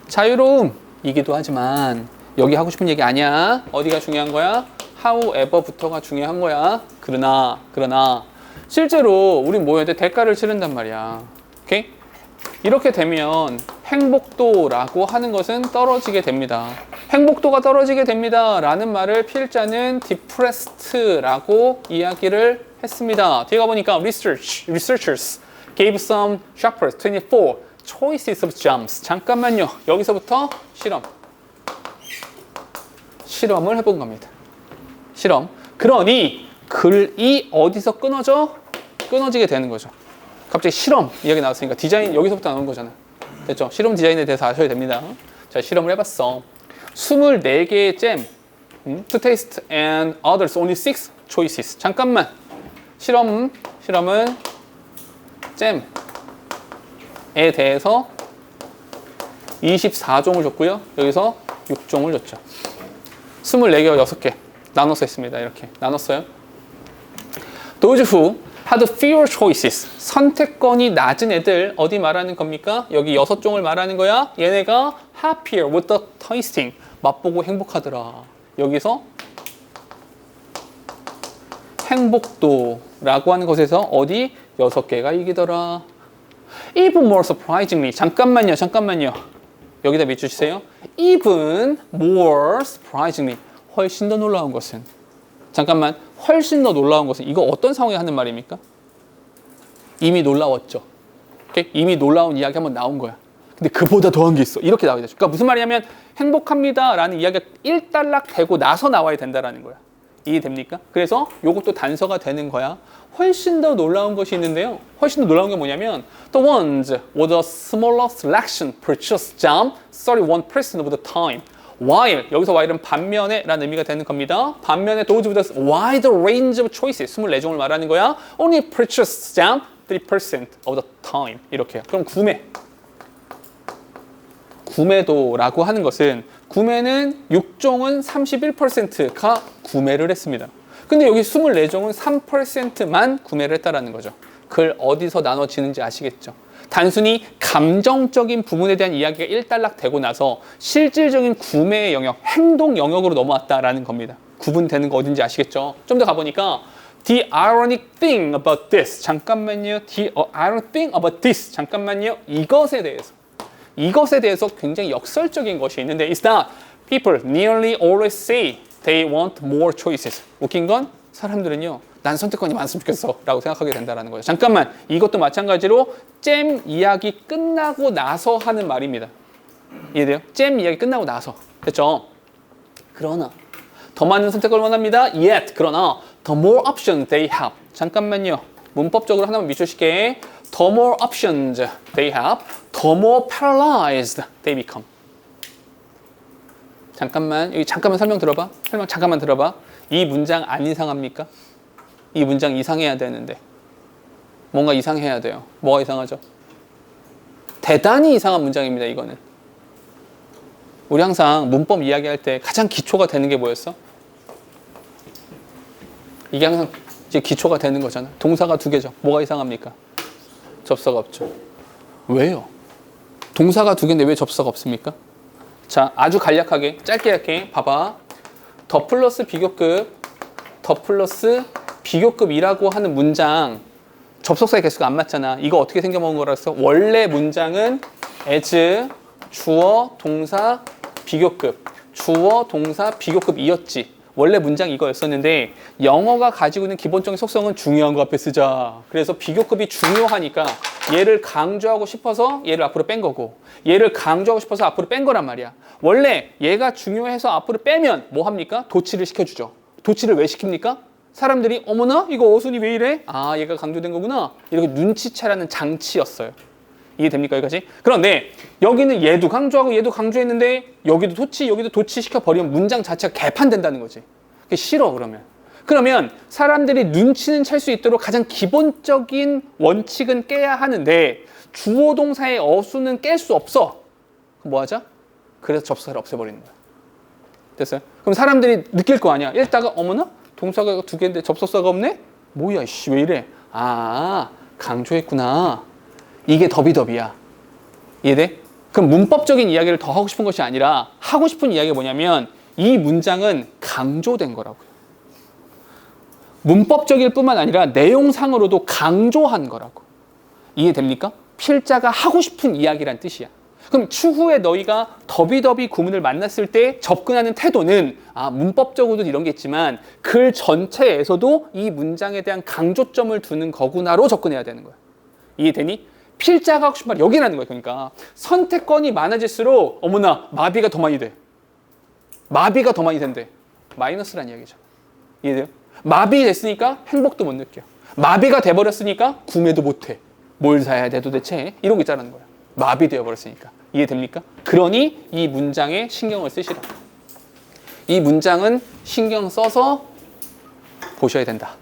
자유로움이기도 하지만 여기 하고 싶은 얘기 아니야. 어디가 중요한 거야? however부터가 중요한 거야. 그러나 실제로 우린 뭐 해야 돼? 대가를 치른단 말이야. 오케이? 이렇게 되면 행복도라고 하는 것은 떨어지게 됩니다. 행복도가 떨어지게 됩니다 라는 말을 필자는 depressed라고 이야기를 했습니다. 뒤에 가보니까 researchers gave some shoppers 24 choices of jams. 잠깐만요. 여기서부터 실험을 해본 겁니다. 실험. 그러니 글이 어디서 끊어지게 되는 거죠. 갑자기 실험 이야기 나왔으니까 디자인 여기서부터 나오는 거잖아요. 됐죠? 실험 디자인에 대해서 아셔야 됩니다. 자, 실험을 해봤어. 24개의 잼, to taste and others only 6 choices. 잠깐만. 실험은 잼에 대해서 24종을 줬고요. 여기서 6종을 줬죠. 24개와 6개 나눠서 했습니다. 이렇게 나눴어요. Those who had fewer choices. 선택권이 낮은 애들 어디 말하는 겁니까? 여기 6종을 말하는 거야. 얘네가 happier with the tasting. 맛보고 행복하더라. 여기서 행복도라고 하는 것에서 어디 6개가 이기더라. Even more surprisingly. 잠깐만요. 여기다 밑주시세요. Even more surprisingly. 훨씬 더 놀라운 것은. 잠깐만. 훨씬 더 놀라운 것은 이거 어떤 상황에 하는 말입니까? 이미 놀라웠죠. 오케이? 이미 놀라운 이야기 한번 나온 거야. 근데 그보다 더한 게 있어. 이렇게 나와야 되죠. 그러니까 무슨 말이냐면 행복합니다 라는 이야기가 일단락 되고 나서 나와야 된다라는 거야. 이해됩니까? 그래서 이것도 단서가 되는 거야. 훨씬 더 놀라운 것이 있는데요. 훨씬 더 놀라운 게 뭐냐면 The ones with a smaller selection purchased jam 31% of the time. while 여기서 while은 반면에 라는 의미가 되는 겁니다. 반면에 those with a wide range of choices 24종을 말하는 거야. only purchased jam 3% of the time. 이렇게요. 그럼 구매도라고 하는 것은 구매는 6종은 31%가 구매를 했습니다. 근데 여기 24종은 3%만 구매를 했다라는 거죠. 그걸 어디서 나눠지는지 아시겠죠? 단순히 감정적인 부분에 대한 이야기가 일단락되고 나서 실질적인 구매의 영역, 행동 영역으로 넘어왔다라는 겁니다. 구분되는 거 어딘지 아시겠죠? 좀 더 가보니까 The ironic thing about this. 잠깐만요. The ironic thing about this. 잠깐만요. 이것에 대해서 굉장히 역설적인 것이 있는데 is that people nearly always say they want more choices. 웃긴 건 사람들은요. 난 선택권이 많으면 좋겠어 라고 생각하게 된다는 거예요. 잠깐만. 이것도 마찬가지로 잼 이야기 끝나고 나서 하는 말입니다. 이해돼요? 잼 이야기 끝나고 나서. 됐죠? 그러나 더 많은 선택을 원합니다. Yet. 그러나 The more options they have. 잠깐만요. 문법적으로 하나만 밑줄칠게. The more options they have, the more paralyzed they become. 잠깐만, 여기 잠깐만 설명 들어봐. 설명 잠깐만 들어봐. 이 문장 안 이상합니까? 이 문장 이상해야 되는데. 뭔가 이상해야 돼요. 뭐가 이상하죠? 대단히 이상한 문장입니다, 이거는. 우리 항상 문법 이야기할 때 가장 기초가 되는 게 뭐였어? 이게 항상 이제 기초가 되는 거잖아. 동사가 두 개죠. 뭐가 이상합니까? 접사가 없죠. 왜요? 동사가 두 개인데 왜 접사가 없습니까? 자, 아주 간략하게 짧게 할게. 봐봐. 더 플러스 비교급, 더 플러스 비교급이라고 하는 문장 접속사의 개수가 안 맞잖아. 이거 어떻게 생겨먹은 거라서 원래 문장은 as 주어, 동사, 비교급, 주어, 동사, 비교급이었지. 원래 문장 이거였었는데 영어가 가지고 있는 기본적인 속성은 중요한 거 앞에 쓰자. 그래서 비교급이 중요하니까 얘를 강조하고 싶어서 얘를 앞으로 뺀 거고 얘를 강조하고 싶어서 앞으로 뺀 거란 말이야. 원래 얘가 중요해서 앞으로 빼면 뭐 합니까? 도치를 시켜주죠. 도치를 왜 시킵니까? 사람들이 어머나 이거 어순이 왜 이래? 아 얘가 강조된 거구나. 이렇게 눈치채라는 장치였어요. 이해됩니까 여기까지? 그런데 여기는 얘도 강조하고 얘도 강조했는데 여기도 도치 시켜버리면 문장 자체가 개판된다는 거지. 그게 싫어 그러면. 그러면 사람들이 눈치는 챌 수 있도록 가장 기본적인 원칙은 깨야 하는데 주어 동사의 어수는 깰 수 없어. 그럼 뭐 하자? 그래서 접사를 없애버리는 거야. 됐어요? 그럼 사람들이 느낄 거 아니야. 읽다가 어머나? 동사가 두 개인데 접속사가 없네? 뭐야 이씨 왜 이래? 아 강조했구나. 이게 더비더비야. 이해돼? 그럼 문법적인 이야기를 더 하고 싶은 것이 아니라 하고 싶은 이야기가 뭐냐면 이 문장은 강조된 거라고요. 문법적일 뿐만 아니라 내용상으로도 강조한 거라고. 이해됩니까? 필자가 하고 싶은 이야기란 뜻이야. 그럼 추후에 너희가 더비더비 구문을 만났을 때 접근하는 태도는 문법적으로도 이런 게 있지만 글 전체에서도 이 문장에 대한 강조점을 두는 거구나로 접근해야 되는 거야. 이해되니? 필자가 하고 싶은 말이 여기라는 거예요. 그러니까 선택권이 많아질수록 어머나 마비가 더 많이 돼. 마비가 더 많이 된대. 마이너스란 이야기죠. 이해돼요? 마비됐으니까 행복도 못 느껴. 마비가 돼버렸으니까 구매도 못해. 뭘 사야 돼 도대체? 이런 거 있다는 거야. 마비되어 버렸으니까. 이해됩니까? 그러니 이 문장에 신경을 쓰시라. 이 문장은 신경 써서 보셔야 된다.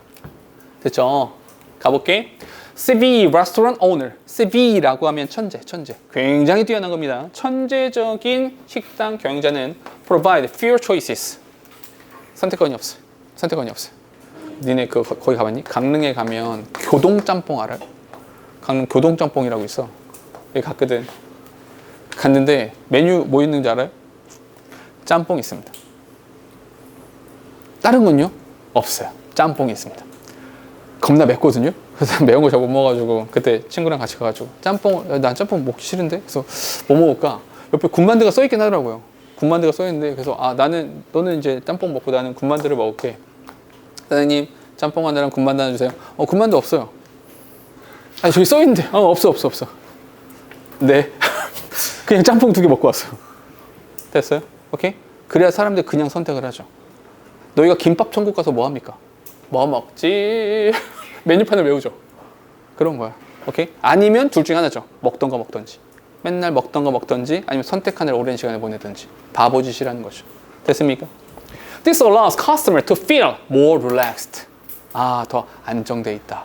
됐죠? 가볼게. CV restaurant owner. CV라고 하면 천재. 굉장히 뛰어난 겁니다. 천재적인 식당 경영자는 provide fewer choices. 선택권이 없어. 니네 거기 가봤니? 강릉에 가면 교동짬뽕 알아요? 강릉 교동짬뽕이라고 있어. 여기 갔거든. 갔는데 메뉴 뭐 있는지 알아요? 짬뽕이 있습니다. 다른 건요? 없어요. 짬뽕이 있습니다. 겁나 맵거든요? 그래서 매운 거 잘 못 먹어가지고 그때 친구랑 같이 가가지고 난 짬뽕 먹기 싫은데? 그래서 뭐 먹을까? 옆에 군만두가 써있긴 하더라고요. 군만두가 써있는데 그래서 너는 이제 짬뽕 먹고 나는 군만두를 먹을게. 사장님 짬뽕 하나랑 군만두 하나 주세요. 군만두 없어요. 아니 저기 써있는데 없어. 네. 그냥 짬뽕 2개 먹고 왔어요. 됐어요? 오케이? 그래야 사람들 그냥 선택을 하죠. 너희가 김밥 천국 가서 뭐 합니까? 뭐 먹지? 메뉴판을 외우죠. 그런 거야. 오케이? 아니면 둘 중에 하나죠. 먹던 거 먹던지. 맨날 먹던 거 먹던지 아니면 선택하느라 오랜 시간을 보내든지. 바보짓이라는 거죠. 됐습니까? This allows customer to feel more relaxed. 더 안정돼 있다.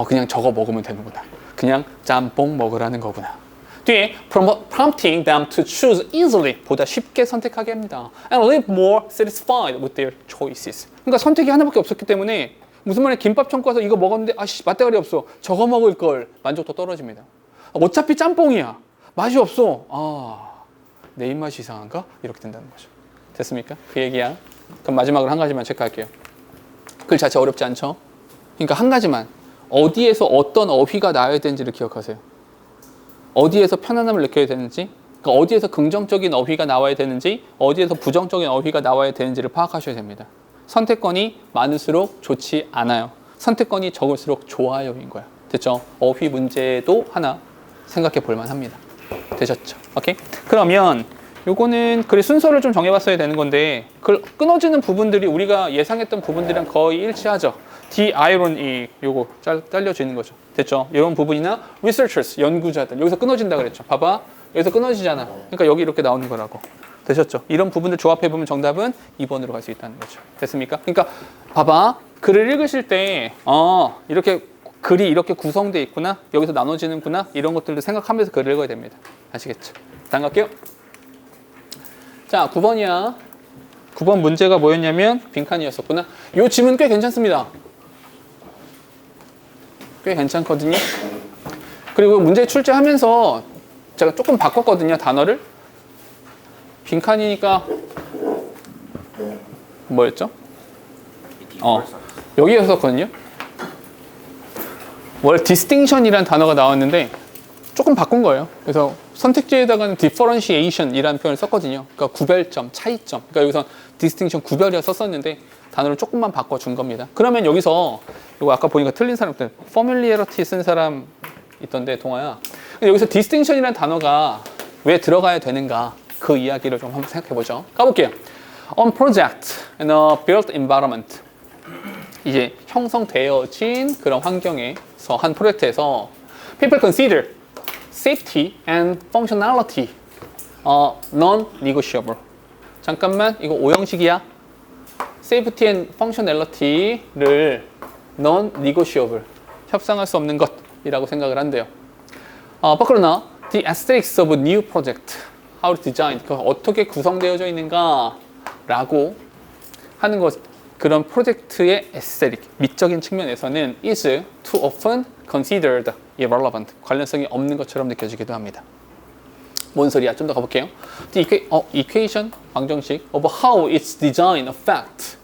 그냥 저거 먹으면 되는구나. 그냥 짬뽕 먹으라는 거구나. 뒤에 prompting them to choose easily 보다 쉽게 선택하게 합니다. And live more satisfied with their choices. 그러니까 선택이 하나밖에 없었기 때문에 무슨 말이야 김밥 천국 가서 이거 먹었는데 맛대가리 없어. 저거 먹을 걸 만족도 떨어집니다. 어차피 짬뽕이야. 맛이 없어. 내 입맛이 이상한가? 이렇게 된다는 거죠. 됐습니까? 그 얘기야. 그럼 마지막으로 한 가지만 체크할게요. 글 자체 어렵지 않죠? 그러니까 한 가지만. 어디에서 어떤 어휘가 나와야 되는지를 기억하세요. 어디에서 편안함을 느껴야 되는지, 그러니까 어디에서 긍정적인 어휘가 나와야 되는지, 어디에서 부정적인 어휘가 나와야 되는지를 파악하셔야 됩니다. 선택권이 많을수록 좋지 않아요. 선택권이 적을수록 좋아요인 거야. 됐죠? 어휘 문제도 하나 생각해 볼 만합니다. 되셨죠? 오케이? 그러면 요거는 그래 순서를 좀 정해봤어야 되는 건데 그 끊어지는 부분들이 우리가 예상했던 부분들이랑 거의 일치하죠. The irony 요거 잘려지는 거죠. 됐죠? 이런 부분이나 researchers 연구자들 여기서 끊어진다 그랬죠. 봐봐 여기서 끊어지잖아. 그러니까 여기 이렇게 나오는 거라고. 되셨죠? 이런 부분들 조합해 보면 정답은 2번으로 갈 수 있다는 거죠. 됐습니까? 그러니까 봐봐 글을 읽으실 때 이렇게 글이 이렇게 구성되어 있구나 여기서 나눠지는구나 이런 것들도 생각하면서 글을 읽어야 됩니다. 아시겠죠? 다음 갈게요. 자 9번이야. 9번 문제가 뭐였냐면 빈칸이었었구나. 이 지문 꽤 괜찮습니다. 꽤 괜찮거든요. 그리고 문제 출제하면서 제가 조금 바꿨거든요. 단어를. 빈칸이니까 뭐였죠? 여기였었거든요. 월 디스팅션이라는 단어가 나왔는데 조금 바꾼 거예요. 그래서 선택지에다가는 differentiation이라는 표현을 썼거든요. 그러니까 구별점, 차이점. 그러니까 여기서 distinction 구별이라 썼었는데 단어를 조금만 바꿔준 겁니다. 그러면 여기서 이거 아까 보니까 틀린 사람 있던데 familiarity 쓴 사람 있던데 동아야. 여기서 distinction이라는 단어가 왜 들어가야 되는가 그 이야기를 좀 한번 생각해 보죠. 가볼게요. On project in a built environment. 이제 형성되어진 그런 환경에서 한 프로젝트에서 people consider safety and functionality non-negotiable. 잠깐만 이거 오형식이야. safety and functionality를 non-negotiable 협상할 수 없는 것이라고 생각을 한대요. 그러나 the aesthetics of a new project how to design 어떻게 구성되어져 있는가 라고 하는 것 그런 프로젝트의 aesthetic 미적인 측면에서는 is too often considered irrelevant 관련성이 없는 것처럼 느껴지기도 합니다. 뭔 소리야? 좀 더 가볼게요. The equation 방정식 of how its design affect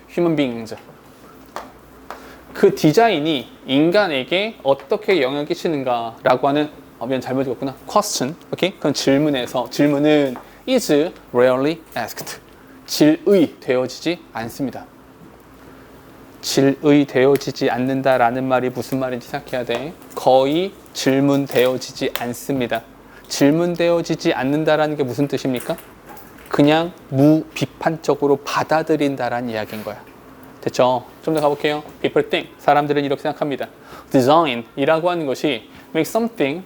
human beings 그 디자인이 인간에게 어떻게 영향을 끼치는가라고 하는 미안 잘못 읽었구나. question, 오케이? 그건 질문은 is rarely asked. 질의되어지지 않습니다. 질의되어지지 않는다라는 말이 무슨 말인지 생각해야 돼. 거의 질문되어지지 않습니다. 질문되어지지 않는다라는 게 무슨 뜻입니까? 그냥 무비판적으로 받아들인다라는 이야기인 거야. 됐죠? 좀 더 가볼게요. People think. 사람들은 이렇게 생각합니다. Design이라고 하는 것이 make something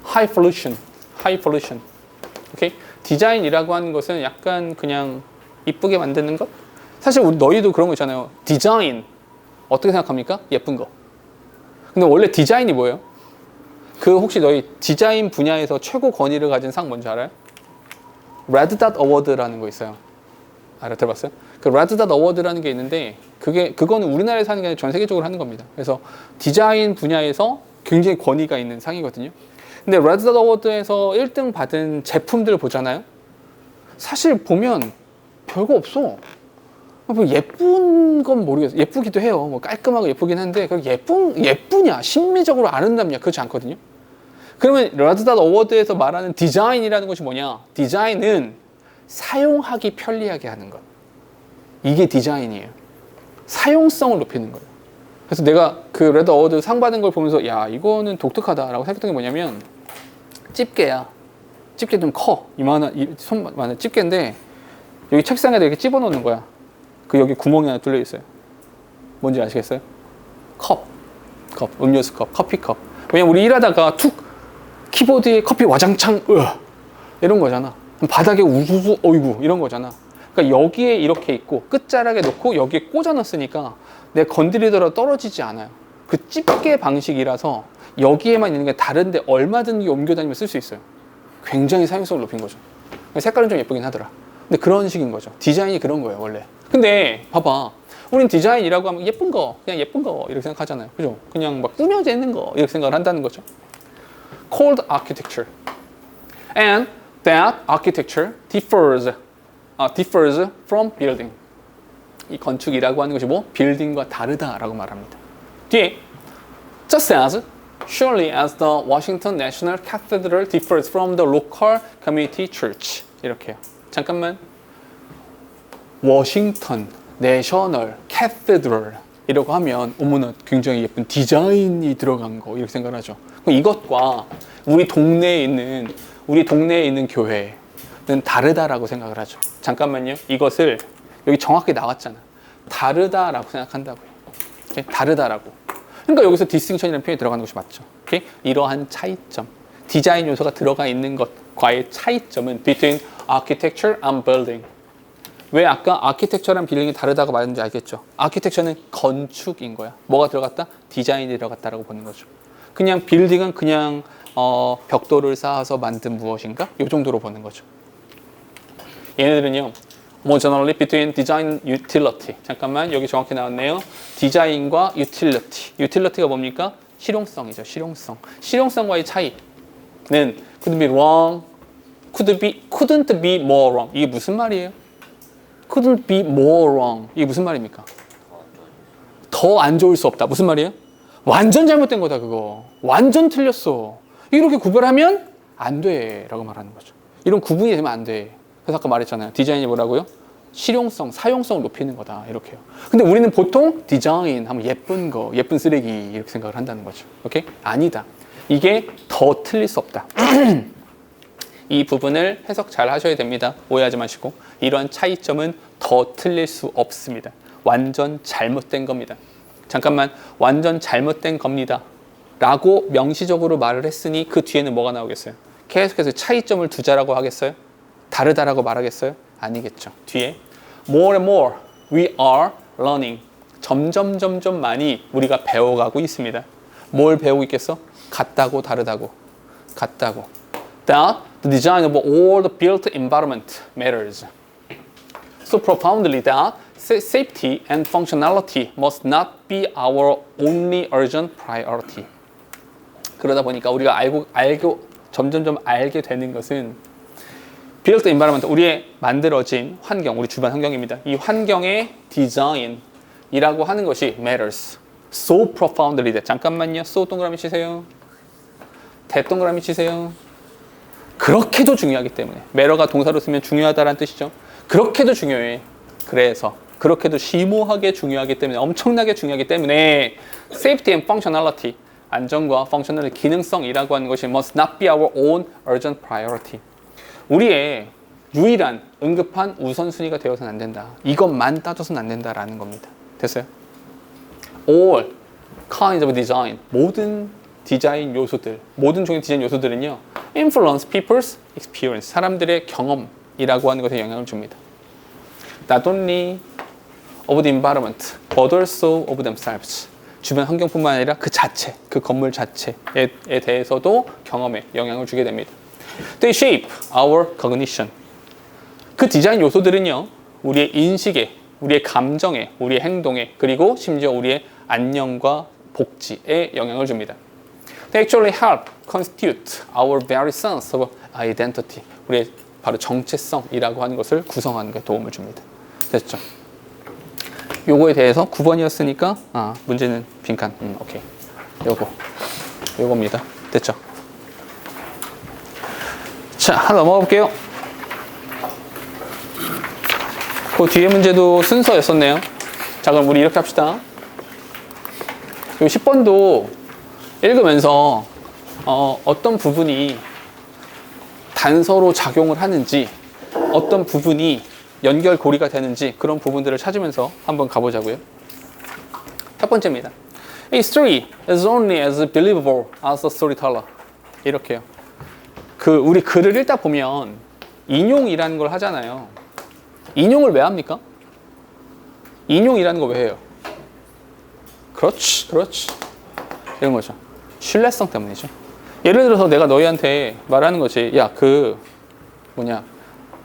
high pollution. 오케이? 디자인이라고 하는 것은 약간 그냥 이쁘게 만드는 것? 사실 우리 너희도 그런 거 있잖아요. 디자인 어떻게 생각합니까? 예쁜 거. 근데 원래 디자인이 뭐예요? 그 혹시 너희 디자인 분야에서 최고 권위를 가진 상 뭔지 알아요? Red Dot Award라는 거 있어요. 들어봤어요? 그 Red Dot Award라는 게 있는데 그거는 우리나라에서 하는 게 아니라 전 세계적으로 하는 겁니다. 그래서 디자인 분야에서 굉장히 권위가 있는 상이거든요. 근데 Red Dot Award에서 1등 받은 제품들을 보잖아요. 사실 보면 별거 없어. 뭐 예쁜 건 모르겠어요. 예쁘기도 해요. 뭐 깔끔하고 예쁘긴 한데 예쁘냐 심미적으로 아름답냐 그렇지 않거든요. 그러면 Red Dot Award에서 말하는 디자인이라는 것이 뭐냐? 디자인은 사용하기 편리하게 하는 것. 이게 디자인이에요. 사용성을 높이는 거예요. 그래서 내가 그 레드 어워드 상 받은 걸 보면서 야 이거는 독특하다라고 생각했던 게 뭐냐면 집게야. 집게 좀 커. 손만한 집게인데 여기 책상에다 이렇게 집어넣는 거야. 그 여기 구멍이 하나 뚫려 있어요. 뭔지 아시겠어요? 컵, 음료수 컵, 커피컵. 왜냐면 우리 일하다가 툭 키보드에 커피 와장창 이런 거잖아. 바닥에 우수수 어이구 이런 거잖아. 그러니까 여기에 이렇게 있고 끝자락에 놓고 여기에 꽂아 놨으니까 내가 건드리더라도 떨어지지 않아요. 그 집게 방식이라서 여기에만 있는 게 다른데 얼마든지 옮겨 다니면 쓸 수 있어요. 굉장히 사용성을 높인 거죠. 색깔은 좀 예쁘긴 하더라. 근데 그런 식인 거죠. 디자인이 그런 거예요 원래. 근데 봐봐, 우린 디자인이라고 하면 예쁜 거, 그냥 예쁜 거 이렇게 생각하잖아요. 그죠? 그냥 막 꾸며져 있는 거 이렇게 생각을 한다는 거죠. Called architecture, and that architecture differs from building. 이 건축이라고 하는 것이 뭐? 빌딩과 다르다라고 말합니다. 뒤에 just as surely as the Washington National Cathedral differs from the local community church. 이렇게요. 잠깐만. 워싱턴 내셔널 캐세드럴 이라고 하면 어머나 굉장히 예쁜 디자인이 들어간 거 이렇게 생각을 하죠. 그럼 이것과 우리 동네에 있는 우리 동네에 있는 교회는 다르다라고 생각을 하죠. 잠깐만요. 이것을 여기 정확히 나왔잖아. 다르다라고 생각한다고요. 오케이? 다르다라고. 그러니까 여기서 distinction이라는 표현이 들어가는 것이 맞죠. 오케이? 이러한 차이점, 디자인 요소가 들어가 있는 것과의 차이점은 between architecture and building. 왜 아까 architecture랑 빌딩이 다르다고 말했는지 알겠죠? architecture는 건축인 거야. 뭐가 들어갔다? 디자인이 들어갔다라고 보는 거죠. 그냥 빌딩은 그냥 벽돌을 쌓아서 만든 무엇인가? 이 정도로 보는 거죠. 얘네들은요. more generally between design and utility. 잠깐만 여기 정확히 나왔네요. 디자인과 utility. utility가 뭡니까? 실용성이죠. 실용성. 실용성과의 차이는 could be wrong, couldn't be more wrong. 이게 무슨 말이에요? couldn't be more wrong. 이게 무슨 말입니까? 더 안 좋을 수 없다. 무슨 말이에요? 완전 잘못된 거다 그거. 완전 틀렸어. 이렇게 구별하면 안 돼 라고 말하는 거죠. 이런 구분이 되면 안 돼. 그래서 아까 말했잖아요. 디자인이 뭐라고요? 실용성, 사용성을 높이는 거다 이렇게요. 근데 우리는 보통 디자인 하면 예쁜 거, 예쁜 쓰레기 이렇게 생각을 한다는 거죠. 오케이? 아니다. 이게 더 틀릴 수 없다. 이 부분을 해석 잘 하셔야 됩니다. 오해하지 마시고. 이러한 차이점은 더 틀릴 수 없습니다. 완전 잘못된 겁니다. 잠깐만, 완전 잘못된 겁니다. 라고 명시적으로 말을 했으니 그 뒤에는 뭐가 나오겠어요? 계속해서 차이점을 두자라고 하겠어요? 다르다라고 말하겠어요? 아니겠죠. 뒤에 more and more we are learning. 점점 많이 우리가 배워가고 있습니다. 뭘 배우고 있겠어? 같다고 다르다고. 같다고. That the design of all the built environment matters so profoundly that safety and functionality must not be our only urgent priority. 그러다 보니까 우리가 점점 알게 되는 것은 built environment, 우리의 만들어진 환경, 우리 주변 환경입니다. 이 환경의 디자인이라고 하는 것이 matters so profoundly that. 잠깐만요. so 동그라미 치세요. 대동그라미 치세요. 그렇게도 중요하기 때문에. matter가 동사로 쓰면 중요하다라는 뜻이죠. 그렇게도 중요해. 그래서 그렇게도 심오하게 중요하기 때문에, 엄청나게 중요하기 때문에 safety and functionality, 안전과 functional, 기능성이라고 하는 것이 must not be our own urgent priority. 우리의 유일한 응급한 우선순위가 되어서는 안 된다. 이것만 따져서는 안 된다라는 겁니다. 됐어요? All kinds of design, 모든 디자인 요소들, 모든 종의 디자인 요소들은요, influence people's experience, 사람들의 경험이라고 하는 것에 영향을 줍니다. Not only of the environment, but also of themselves. 주변 환경뿐만 아니라 그 자체, 그 건물 자체에 대해서도 경험에 영향을 주게 됩니다. They shape our cognition. 그 디자인 요소들은요, 우리의 인식에, 우리의 감정에, 우리의 행동에, 그리고 심지어 우리의 안녕과 복지에 영향을 줍니다. They actually help constitute our very sense of identity. 우리의 바로 정체성이라고 하는 것을 구성하는 데 도움을 줍니다. 됐죠? 요거에 대해서 9번이었으니까 문제는 빈칸. 오케이. 요겁니다. 됐죠? 자, 하나 넘어가 볼게요. 그 뒤에 문제도 순서였었네요. 자, 그럼 우리 이렇게 합시다. 요 10번도 읽으면서 어떤 부분이 단서로 작용을 하는지, 어떤 부분이 연결고리가 되는지 그런 부분들을 찾으면서 한번 가보자고요. 첫 번째입니다. A story is only as believable as the storyteller. 이렇게요. 우리 글을 읽다 보면 인용이라는 걸 하잖아요. 인용을 왜 합니까? 인용이라는 거 왜 해요? 그렇지. 이런 거죠. 신뢰성 때문이죠. 예를 들어서 내가 너희한테 말하는 거지. 야,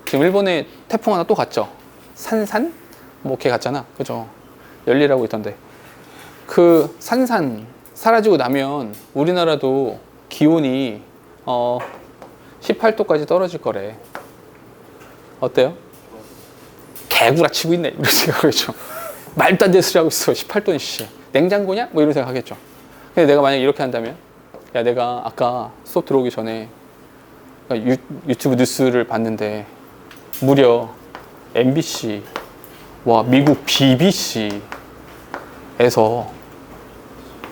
지금 일본에 태풍 하나 또 갔죠? 산산? 뭐 걔 갔잖아. 그죠? 열리라고 있던데. 그 산산 사라지고 나면 우리나라도 기온이 18도까지 떨어질 거래. 어때요? 개구라치고 있네. 이런 생각하겠죠. 말도 안 되는 소리 하고 있어. 18도는 씨. 냉장고냐? 뭐 이런 생각하겠죠. 근데 내가 만약에 이렇게 한다면, 야, 내가 아까 수업 들어오기 전에 유튜브 뉴스를 봤는데 무려 MBC, 미국 BBC에서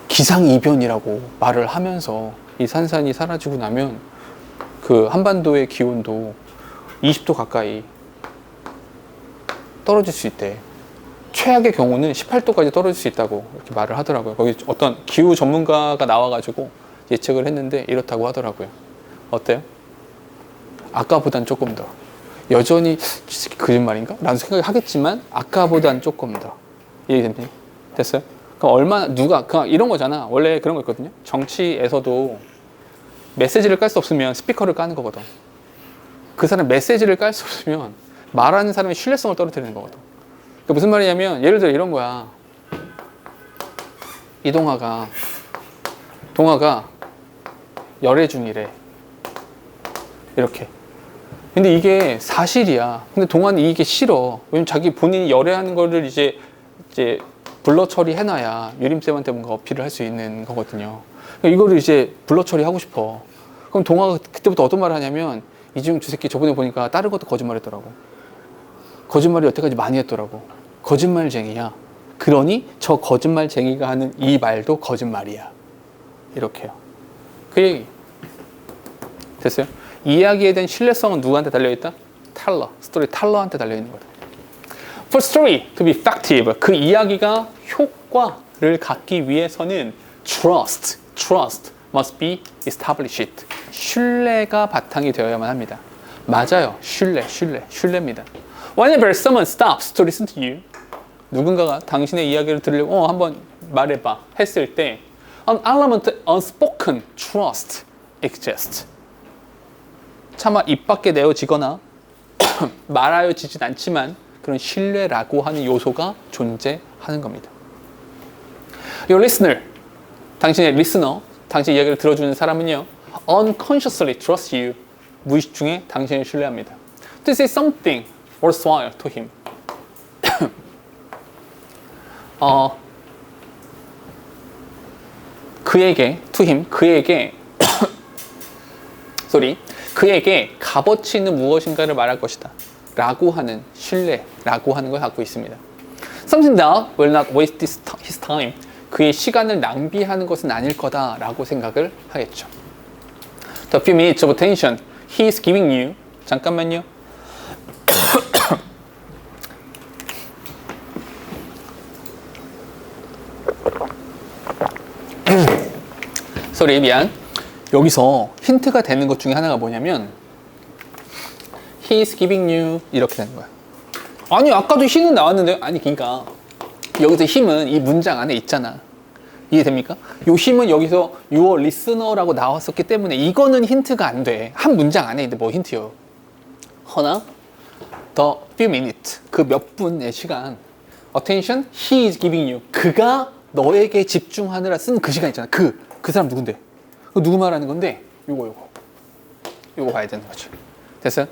기상이변이라고 말을 하면서 이 산산이 사라지고 나면 그 한반도의 기온도 20도 가까이 떨어질 수 있대. 최악의 경우는 18도까지 떨어질 수 있다고 이렇게 말을 하더라고요. 거기 어떤 기후 전문가가 나와가지고 예측을 했는데 이렇다고 하더라고요. 어때요? 아까보단 조금 더. 여전히 거짓말인가? 라는 생각을 하겠지만 아까보단 조금 더. 이해됩니까? 됐어요? 그럼 얼마나 누가 그냥 이런 거잖아. 원래 그런 거 있거든요. 정치에서도 메시지를 깔 수 없으면 스피커를 까는 거거든. 그 사람 메시지를 깔 수 없으면 말하는 사람의 신뢰성을 떨어뜨리는 거거든. 그러니까 무슨 말이냐면 예를 들어 이런 거야. 이 동화가 열애 중이래. 이렇게. 근데 이게 사실이야. 근데 동화는 이게 싫어. 왜냐면 자기 본인이 열애하는 거를 이제 블러 처리해놔야 유림쌤한테 뭔가 어필을 할 수 있는 거거든요. 그러니까 이거를 이제 블러 처리하고 싶어. 그럼 동화가 그때부터 어떤 말을 하냐면 이중 저 새끼 저번에 보니까 다른 것도 거짓말했더라고. 거짓말을 여태까지 많이 했더라고. 거짓말쟁이야. 그러니 저 거짓말쟁이가 하는 이 말도 거짓말이야. 이렇게요. 그 얘기. 됐어요? 이야기에 대한 신뢰성은 누구한테 달려있다? 텔러. 스토리 텔러한테 달려있는 거다. For story to be effective, 그 이야기가 효과를 갖기 위해서는 trust must be established. 신뢰가 바탕이 되어야만 합니다. 맞아요. 신뢰입니다. Whenever someone stops to listen to you, 누군가가 당신의 이야기를 들으려고 한번 말해봐 했을 때 an element unspoken trust exists. 차마 입 밖에 내어지거나 말하여지진 않지만 그런 신뢰라고 하는 요소가 존재하는 겁니다. Your listener, 당신의 리스너, 당신의 이야기를 들어주는 사람은요, unconsciously trusts you, 무의식 중에 당신을 신뢰합니다. To say something worthwhile to him. 그에게 값어치 있는 무엇인가를 말할 것이다 라고 하는 신뢰라고 하는 걸 갖고 있습니다. Something that will not waste his time. 그의 시간을 낭비하는 것은 아닐 거다 라고 생각을 하겠죠. The few minutes of attention he is giving you. 잠깐만요. 미안. 여기서 힌트가 되는 것 중에 하나가 뭐냐면 He is giving you 이렇게 되는 거야. 아니 아까도 he는 나왔는데 아니 그러니까 여기서 힘은 이 문장 안에 있잖아. 이해됩니까? 요 힘은 여기서 your listener라고 나왔었기 때문에 이거는 힌트가 안 돼. 한 문장 안에 있는데 뭐 힌트요. 허나 the few minutes 그 몇 분의 시간 attention he is giving you 그가 너에게 집중하느라 쓴 그 시간 있잖아. 그 사람 누군데? 누구 말하는 건데? 요거 봐야 되는 거죠. 됐어요?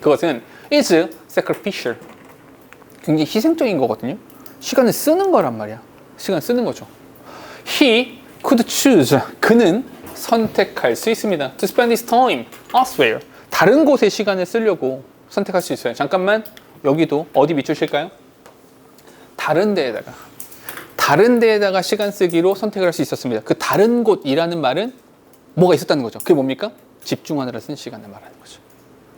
그것은 is sacrificial. 굉장히 희생적인 거거든요. 시간을 쓰는 거란 말이야. 시간 쓰는 거죠. He could choose. 그는 선택할 수 있습니다. To spend his time elsewhere. 다른 곳에 시간을 쓰려고 선택할 수 있어요. 잠깐만. 여기도 어디 밑줄칠까요? 다른 데에다가 시간 쓰기로 선택을 할 수 있었습니다. 그 다른 곳이라는 말은 뭐가 있었다는 거죠. 그게 뭡니까? 집중하느라 쓴 시간을 말하는 거죠.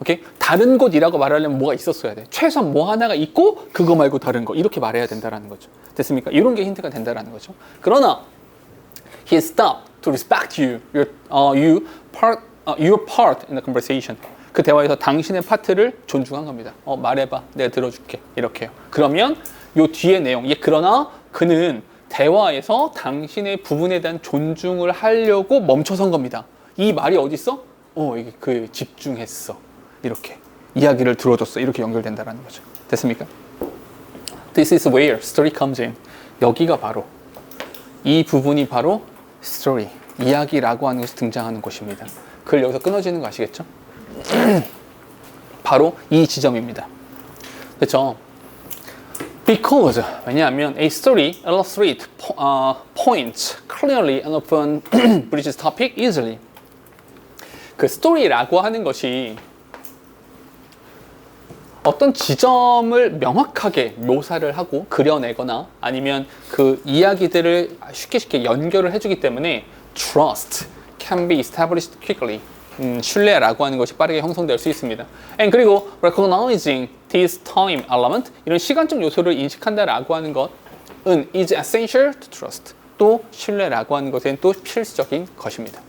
오케이? 다른 곳이라고 말하려면 뭐가 있었어야 돼. 최소한 뭐 하나가 있고 그거 말고 다른 거 이렇게 말해야 된다는 거죠. 됐습니까? 이런 게 힌트가 된다는 거죠. 그러나 he stopped to respect you, your part in the conversation. 그 대화에서 당신의 파트를 존중한 겁니다. 말해봐, 내가 들어줄게. 이렇게요. 그러면 요 뒤에 내용, 그러나 그는 대화에서 당신의 부분에 대한 존중을 하려고 멈춰선 겁니다. 이 말이 어디 있어? 이게 그 집중했어. 이렇게 이야기를 들어줬어. 이렇게 연결된다는 거죠. 됐습니까? This is where story comes in. 여기가 바로 이 부분이 바로 story, 이야기라고 하는 것이 등장하는 곳입니다. 글 여기서 끊어지는 거 아시겠죠? 바로 이 지점입니다. 그렇죠? Because 왜냐하면 a story illustrates points clearly and often bridges topic easily. 그 스토리라고 하는 것이 어떤 지점을 명확하게 묘사를 하고 그려내거나 아니면 그 이야기들을 쉽게 연결을 해주기 때문에 trust can be established quickly. 신뢰라고 하는 것이 빠르게 형성될 수 있습니다. And 그리고 recognizing this time element, 이런 시간적 요소를 인식한다라고 하는 것은 is essential to trust. 또 신뢰라고 하는 것은 또 필수적인 것입니다.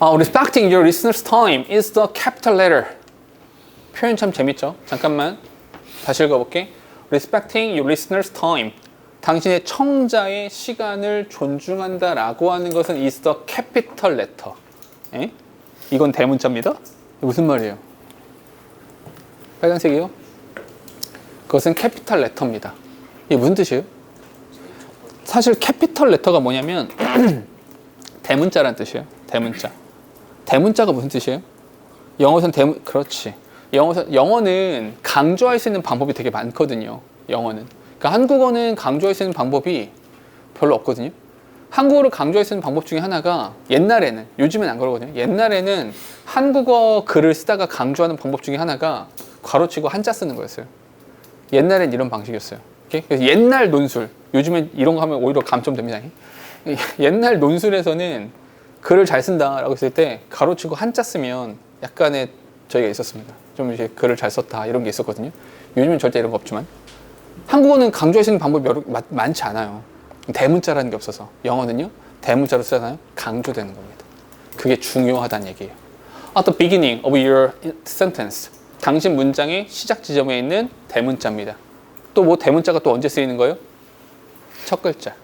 Respecting your listener's time is the capital letter. 표현 참 재밌죠? 잠깐만 다시 읽어볼게. Respecting your listener's time. 당신의 청자의 시간을 존중한다라고 하는 것은 is the capital letter. 에? 이건 대문자입니다. 무슨 말이에요? 빨간색이요? 그것은 capital letter입니다. 이게 무슨 뜻이에요? 사실 capital letter가 뭐냐면 대문자란 뜻이에요. 대문자. 대문자가 무슨 뜻이에요? 영어에서는 그렇지. 영어는 강조할 수 있는 방법이 되게 많거든요. 영어는. 그러니까 한국어는 강조할 수 있는 방법이 별로 없거든요. 한국어를 강조할 수 있는 방법 중에 하나가 옛날에는, 요즘엔 안 그러거든요. 옛날에는 한국어 글을 쓰다가 강조하는 방법 중에 하나가 괄호치고 한자 쓰는 거였어요. 옛날엔 이런 방식이었어요. 오케이? 그래서 옛날 논술, 요즘엔 이런 거 하면 오히려 감점됩니다. 옛날 논술에서는 글을 잘 쓴다라고 했을 때 가로치고 한자 쓰면 약간의 저희가 있었습니다. 좀 이제 글을 잘 썼다 이런 게 있었거든요. 요즘은 절대 이런 거 없지만 한국어는 강조할 수 있는 방법이 많지 않아요. 대문자라는 게 없어서. 영어는요 대문자로 쓰잖아요. 강조되는 겁니다. 그게 중요하다는 얘기예요. At the beginning of your sentence, 당신 문장의 시작 지점에 있는 대문자입니다. 또 뭐 대문자가 또 언제 쓰이는 거예요? 첫 글자.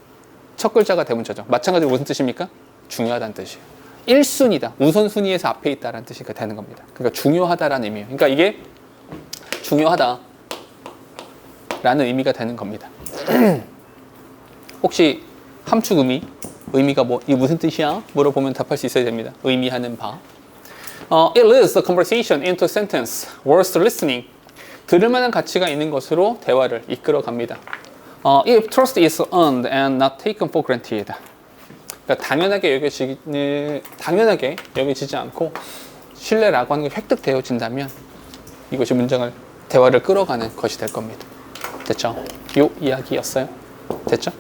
첫 글자가 대문자죠. 마찬가지로 무슨 뜻입니까? 중요하다는 뜻이에요. 1순위다. 우선순위에서 앞에 있다라는 뜻이 되는 겁니다. 그러니까 중요하다라는 의미예요. 그러니까 이게 중요하다라는 의미가 되는 겁니다. 혹시 함축 의미가 뭐 이게 무슨 뜻이야? 물어보면 답할 수 있어야 됩니다. 의미하는 바. It leads the conversation into a sentence worth listening. 들을 만한 가치가 있는 것으로 대화를 이끌어 갑니다. If trust is earned and not taken for granted. 그러니까 당연하게 여겨지지 않고 신뢰라고 하는 게 획득되어진다면 이것이 대화를 끌어가는 것이 될 겁니다. 됐죠? 요 이야기였어요. 됐죠?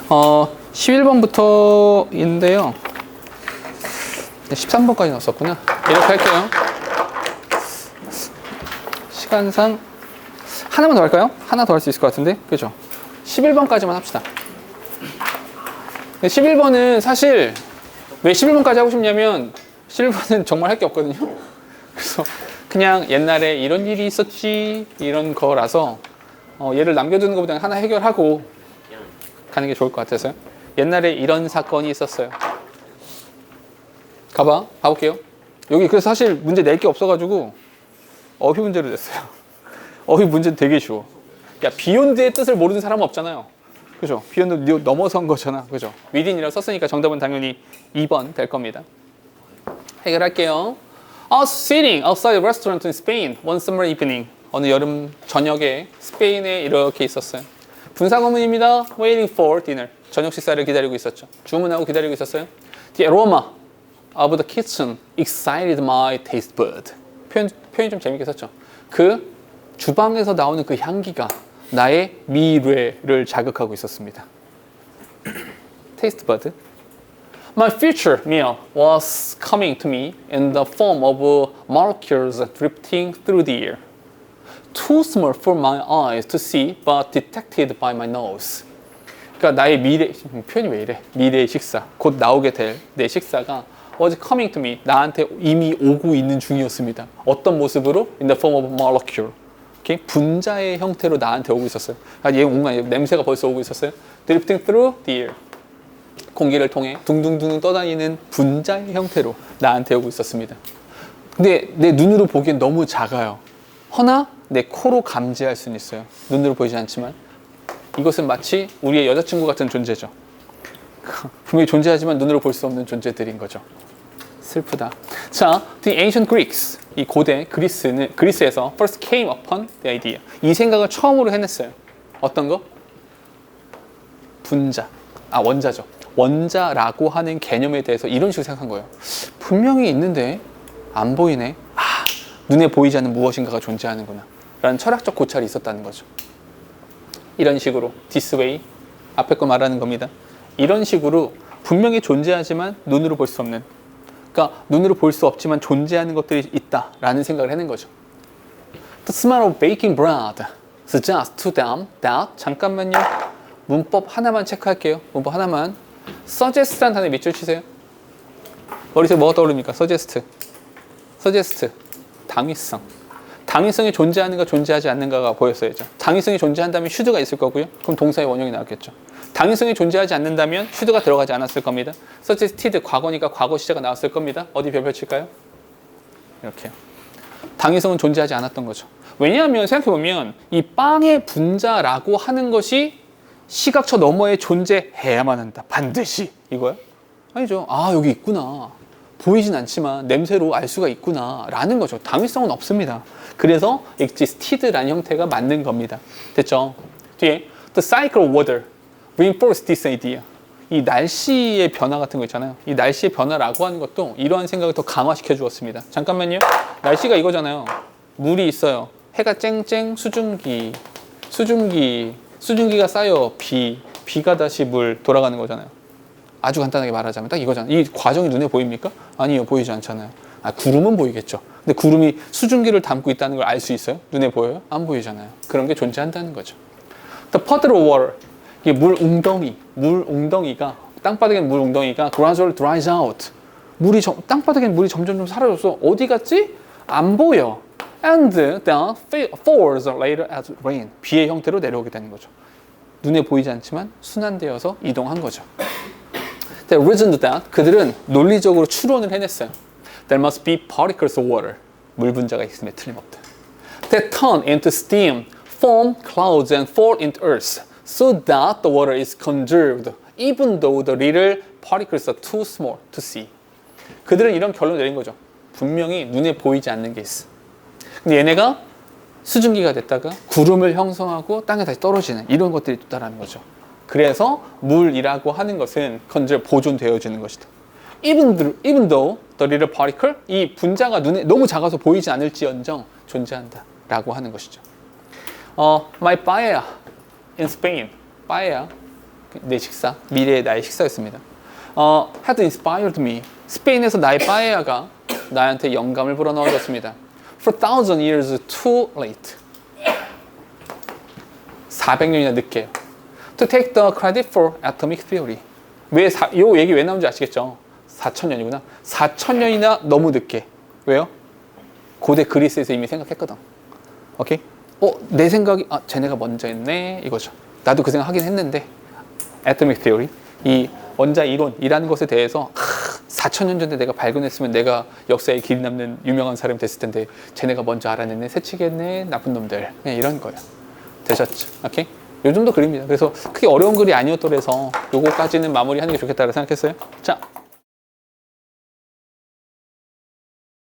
11번부터인데요. 13번까지 넣었었구나. 이렇게 할게요. 시간상 하나만 더 할까요? 하나 더 할 수 있을 것 같은데. 그죠? 11번까지만 합시다. 11번은 사실 왜 11번까지 하고 싶냐면 11번은 정말 할 게 없거든요. 그래서 그냥 옛날에 이런 일이 있었지 이런 거라서 얘를 남겨두는 것보다는 하나 해결하고 가는 게 좋을 것 같아서요. 옛날에 이런 사건이 있었어요. 가볼게요. 여기 그래서 사실 문제 낼 게 없어가지고 어휘 문제로 냈어요. 어휘 문제는 되게 쉬워. 야, 비욘드의 뜻을 모르는 사람은 없잖아요. 그죠? 비욘드 넘어선 거잖아. 그죠? within이라고 썼으니까 정답은 당연히 2번 될 겁니다. 해결할게요. I was sitting outside a restaurant in Spain one summer evening. 어느 여름 저녁에 스페인에 이렇게 있었어요. 분사구문입니다. Waiting for dinner. 저녁 식사를 기다리고 있었죠. 주문하고 기다리고 있었어요. The aroma of the kitchen excited my taste bud. 표현이 좀 재밌게 썼죠. 그 주방에서 나오는 그 향기가 나의 미뢰를 자극하고 있었습니다. taste bud. My future meal was coming to me in the form of molecules drifting through the air. Too small for my eyes to see, but detected by my nose. 그러니까 나의 표현이 왜 이래? 미래의 식사, 곧 나오게 될 내 식사가 was coming to me, 나한테 이미 오고 있는 중이었습니다. 어떤 모습으로? In the form of molecule. Okay? 분자의 형태로 나한테 오고 있었어요. 얘 냄새가 벌써 오고 있었어요. Drifting through the air. 공기를 통해 둥둥둥 떠다니는 분자의 형태로 나한테 오고 있었습니다. 근데 내 눈으로 보기엔 너무 작아요. 허나 내 코로 감지할 수는 있어요. 눈으로 보이지 않지만 이것은 마치 우리의 여자친구 같은 존재죠. 분명히 존재하지만 눈으로 볼 수 없는 존재들인 거죠. 슬프다. 자, the ancient Greeks, 이 고대 그리스에서 first came upon the idea. 이 생각을 처음으로 해냈어요. 어떤 거? 분자. 원자죠. 원자라고 하는 개념에 대해서 이런 식으로 생각한 거예요. 분명히 있는데 안 보이네. 눈에 보이지 않는 무엇인가가 존재하는구나. 라는 철학적 고찰이 있었다는 거죠. 이런 식으로 this way, 앞에 거 말하는 겁니다. 이런 식으로 분명히 존재하지만 눈으로 볼 수 없는 그러니까 눈으로 볼 수 없지만 존재하는 것들이 있다라는 생각을 하는 거죠. The smell of baking bread suggests to them that 잠깐만요. 문법 하나만 체크할게요. 문법 하나만. suggest라는 단어에 밑줄 치세요. 머릿속에 뭐가 떠오릅니까? suggest. 당위성. 당위성이 존재하는가 존재하지 않는가가 보였어야죠. 당위성이 존재한다면 should가 있을 거고요. 그럼 동사의 원형이 나왔겠죠. 당위성이 존재하지 않는다면 should가 들어가지 않았을 겁니다. suggested 과거니까 과거 시제가 나왔을 겁니다. 어디 별표 칠까요? 이렇게요. 당위성은 존재하지 않았던 거죠. 왜냐하면 생각해보면 이 빵의 분자라고 하는 것이 시각처 너머에 존재해야만 한다. 반드시. 이거야? 아니죠. 아, 여기 있구나. 보이진 않지만 냄새로 알 수가 있구나. 라는 거죠. 당위성은 없습니다. 그래서 existed라는 형태가 맞는 겁니다. 됐죠? 뒤에 The cycle of water reinforce this idea. 이 날씨의 변화 같은 거 있잖아요. 이 날씨의 변화라고 하는 것도 이러한 생각을 더 강화시켜 주었습니다. 잠깐만요. 날씨가 이거잖아요. 물이 있어요. 해가 쨍쨍 수증기가 쌓여 비가 다시 물 돌아가는 거잖아요. 아주 간단하게 말하자면 딱 이거잖아요. 이 과정이 눈에 보입니까? 아니요, 보이지 않잖아요. 아, 구름은 보이겠죠. 근데 구름이 수증기를 담고 있다는 걸 알 수 있어요? 눈에 보여요? 안 보이잖아요. 그런 게 존재한다는 거죠. The puddle of water, 이게 물 웅덩이가 땅바닥에 물 웅덩이가 gradually dries out. 땅바닥에 물이 점점 좀 사라져서 어디 갔지? 안 보여. And then falls later as rain. 비의 형태로 내려오게 되는 거죠. 눈에 보이지 않지만 순환되어서 이동한 거죠. They reasoned that 그들은 논리적으로 추론을 해냈어요. There must be particles of water. 물 분자가 있음에 틀림없다. That turn into steam, form clouds and fall into earth, so that the water is conserved, even though the little particles are too small to see. 그들은 이런 결론을 내린 거죠. 분명히 눈에 보이지 않는 게 있어. 근데 얘네가 수증기가 됐다가 구름을 형성하고 땅에 다시 떨어지는 이런 것들이 있다라는 거죠. 그래서 물이라고 하는 것은 보존되어지는 것이다. Even though the little particle, 이 분자가 눈에 너무 작아서 보이지 않을지언정 존재한다 라고 하는 것이죠. My paella in Spain, paella, 내 식사, 미래의 나의 식사였습니다. had inspired me. 스페인에서 나의 paella가 나한테 영감을 불어넣어줬습니다. For 1,000 years too late. 400년이나 늦게요. To take the credit for atomic theory. 이 얘기 왜 나온지 아시겠죠? 4,000년이구나. 4,000년이나 너무 늦게. 왜요? 고대 그리스에서 이미 생각했거든. 오케이? 내 생각이, 쟤네가 먼저 했네. 이거죠. 나도 그 생각 하긴 했는데, atomic theory. 이 원자 이론이라는 것에 대해서 4,000년 전에 내가 발견했으면 내가 역사에 길이 남는 유명한 사람이 됐을 텐데, 쟤네가 먼저 알아냈네. 새치겠네. 나쁜 놈들. 그냥 이런 거예요. 되셨죠? 오케이? 요즘도 그립니다. 그래서 크게 어려운 글이 아니었더라서 요거까지는 마무리하는 게 좋겠다고 생각했어요. 자,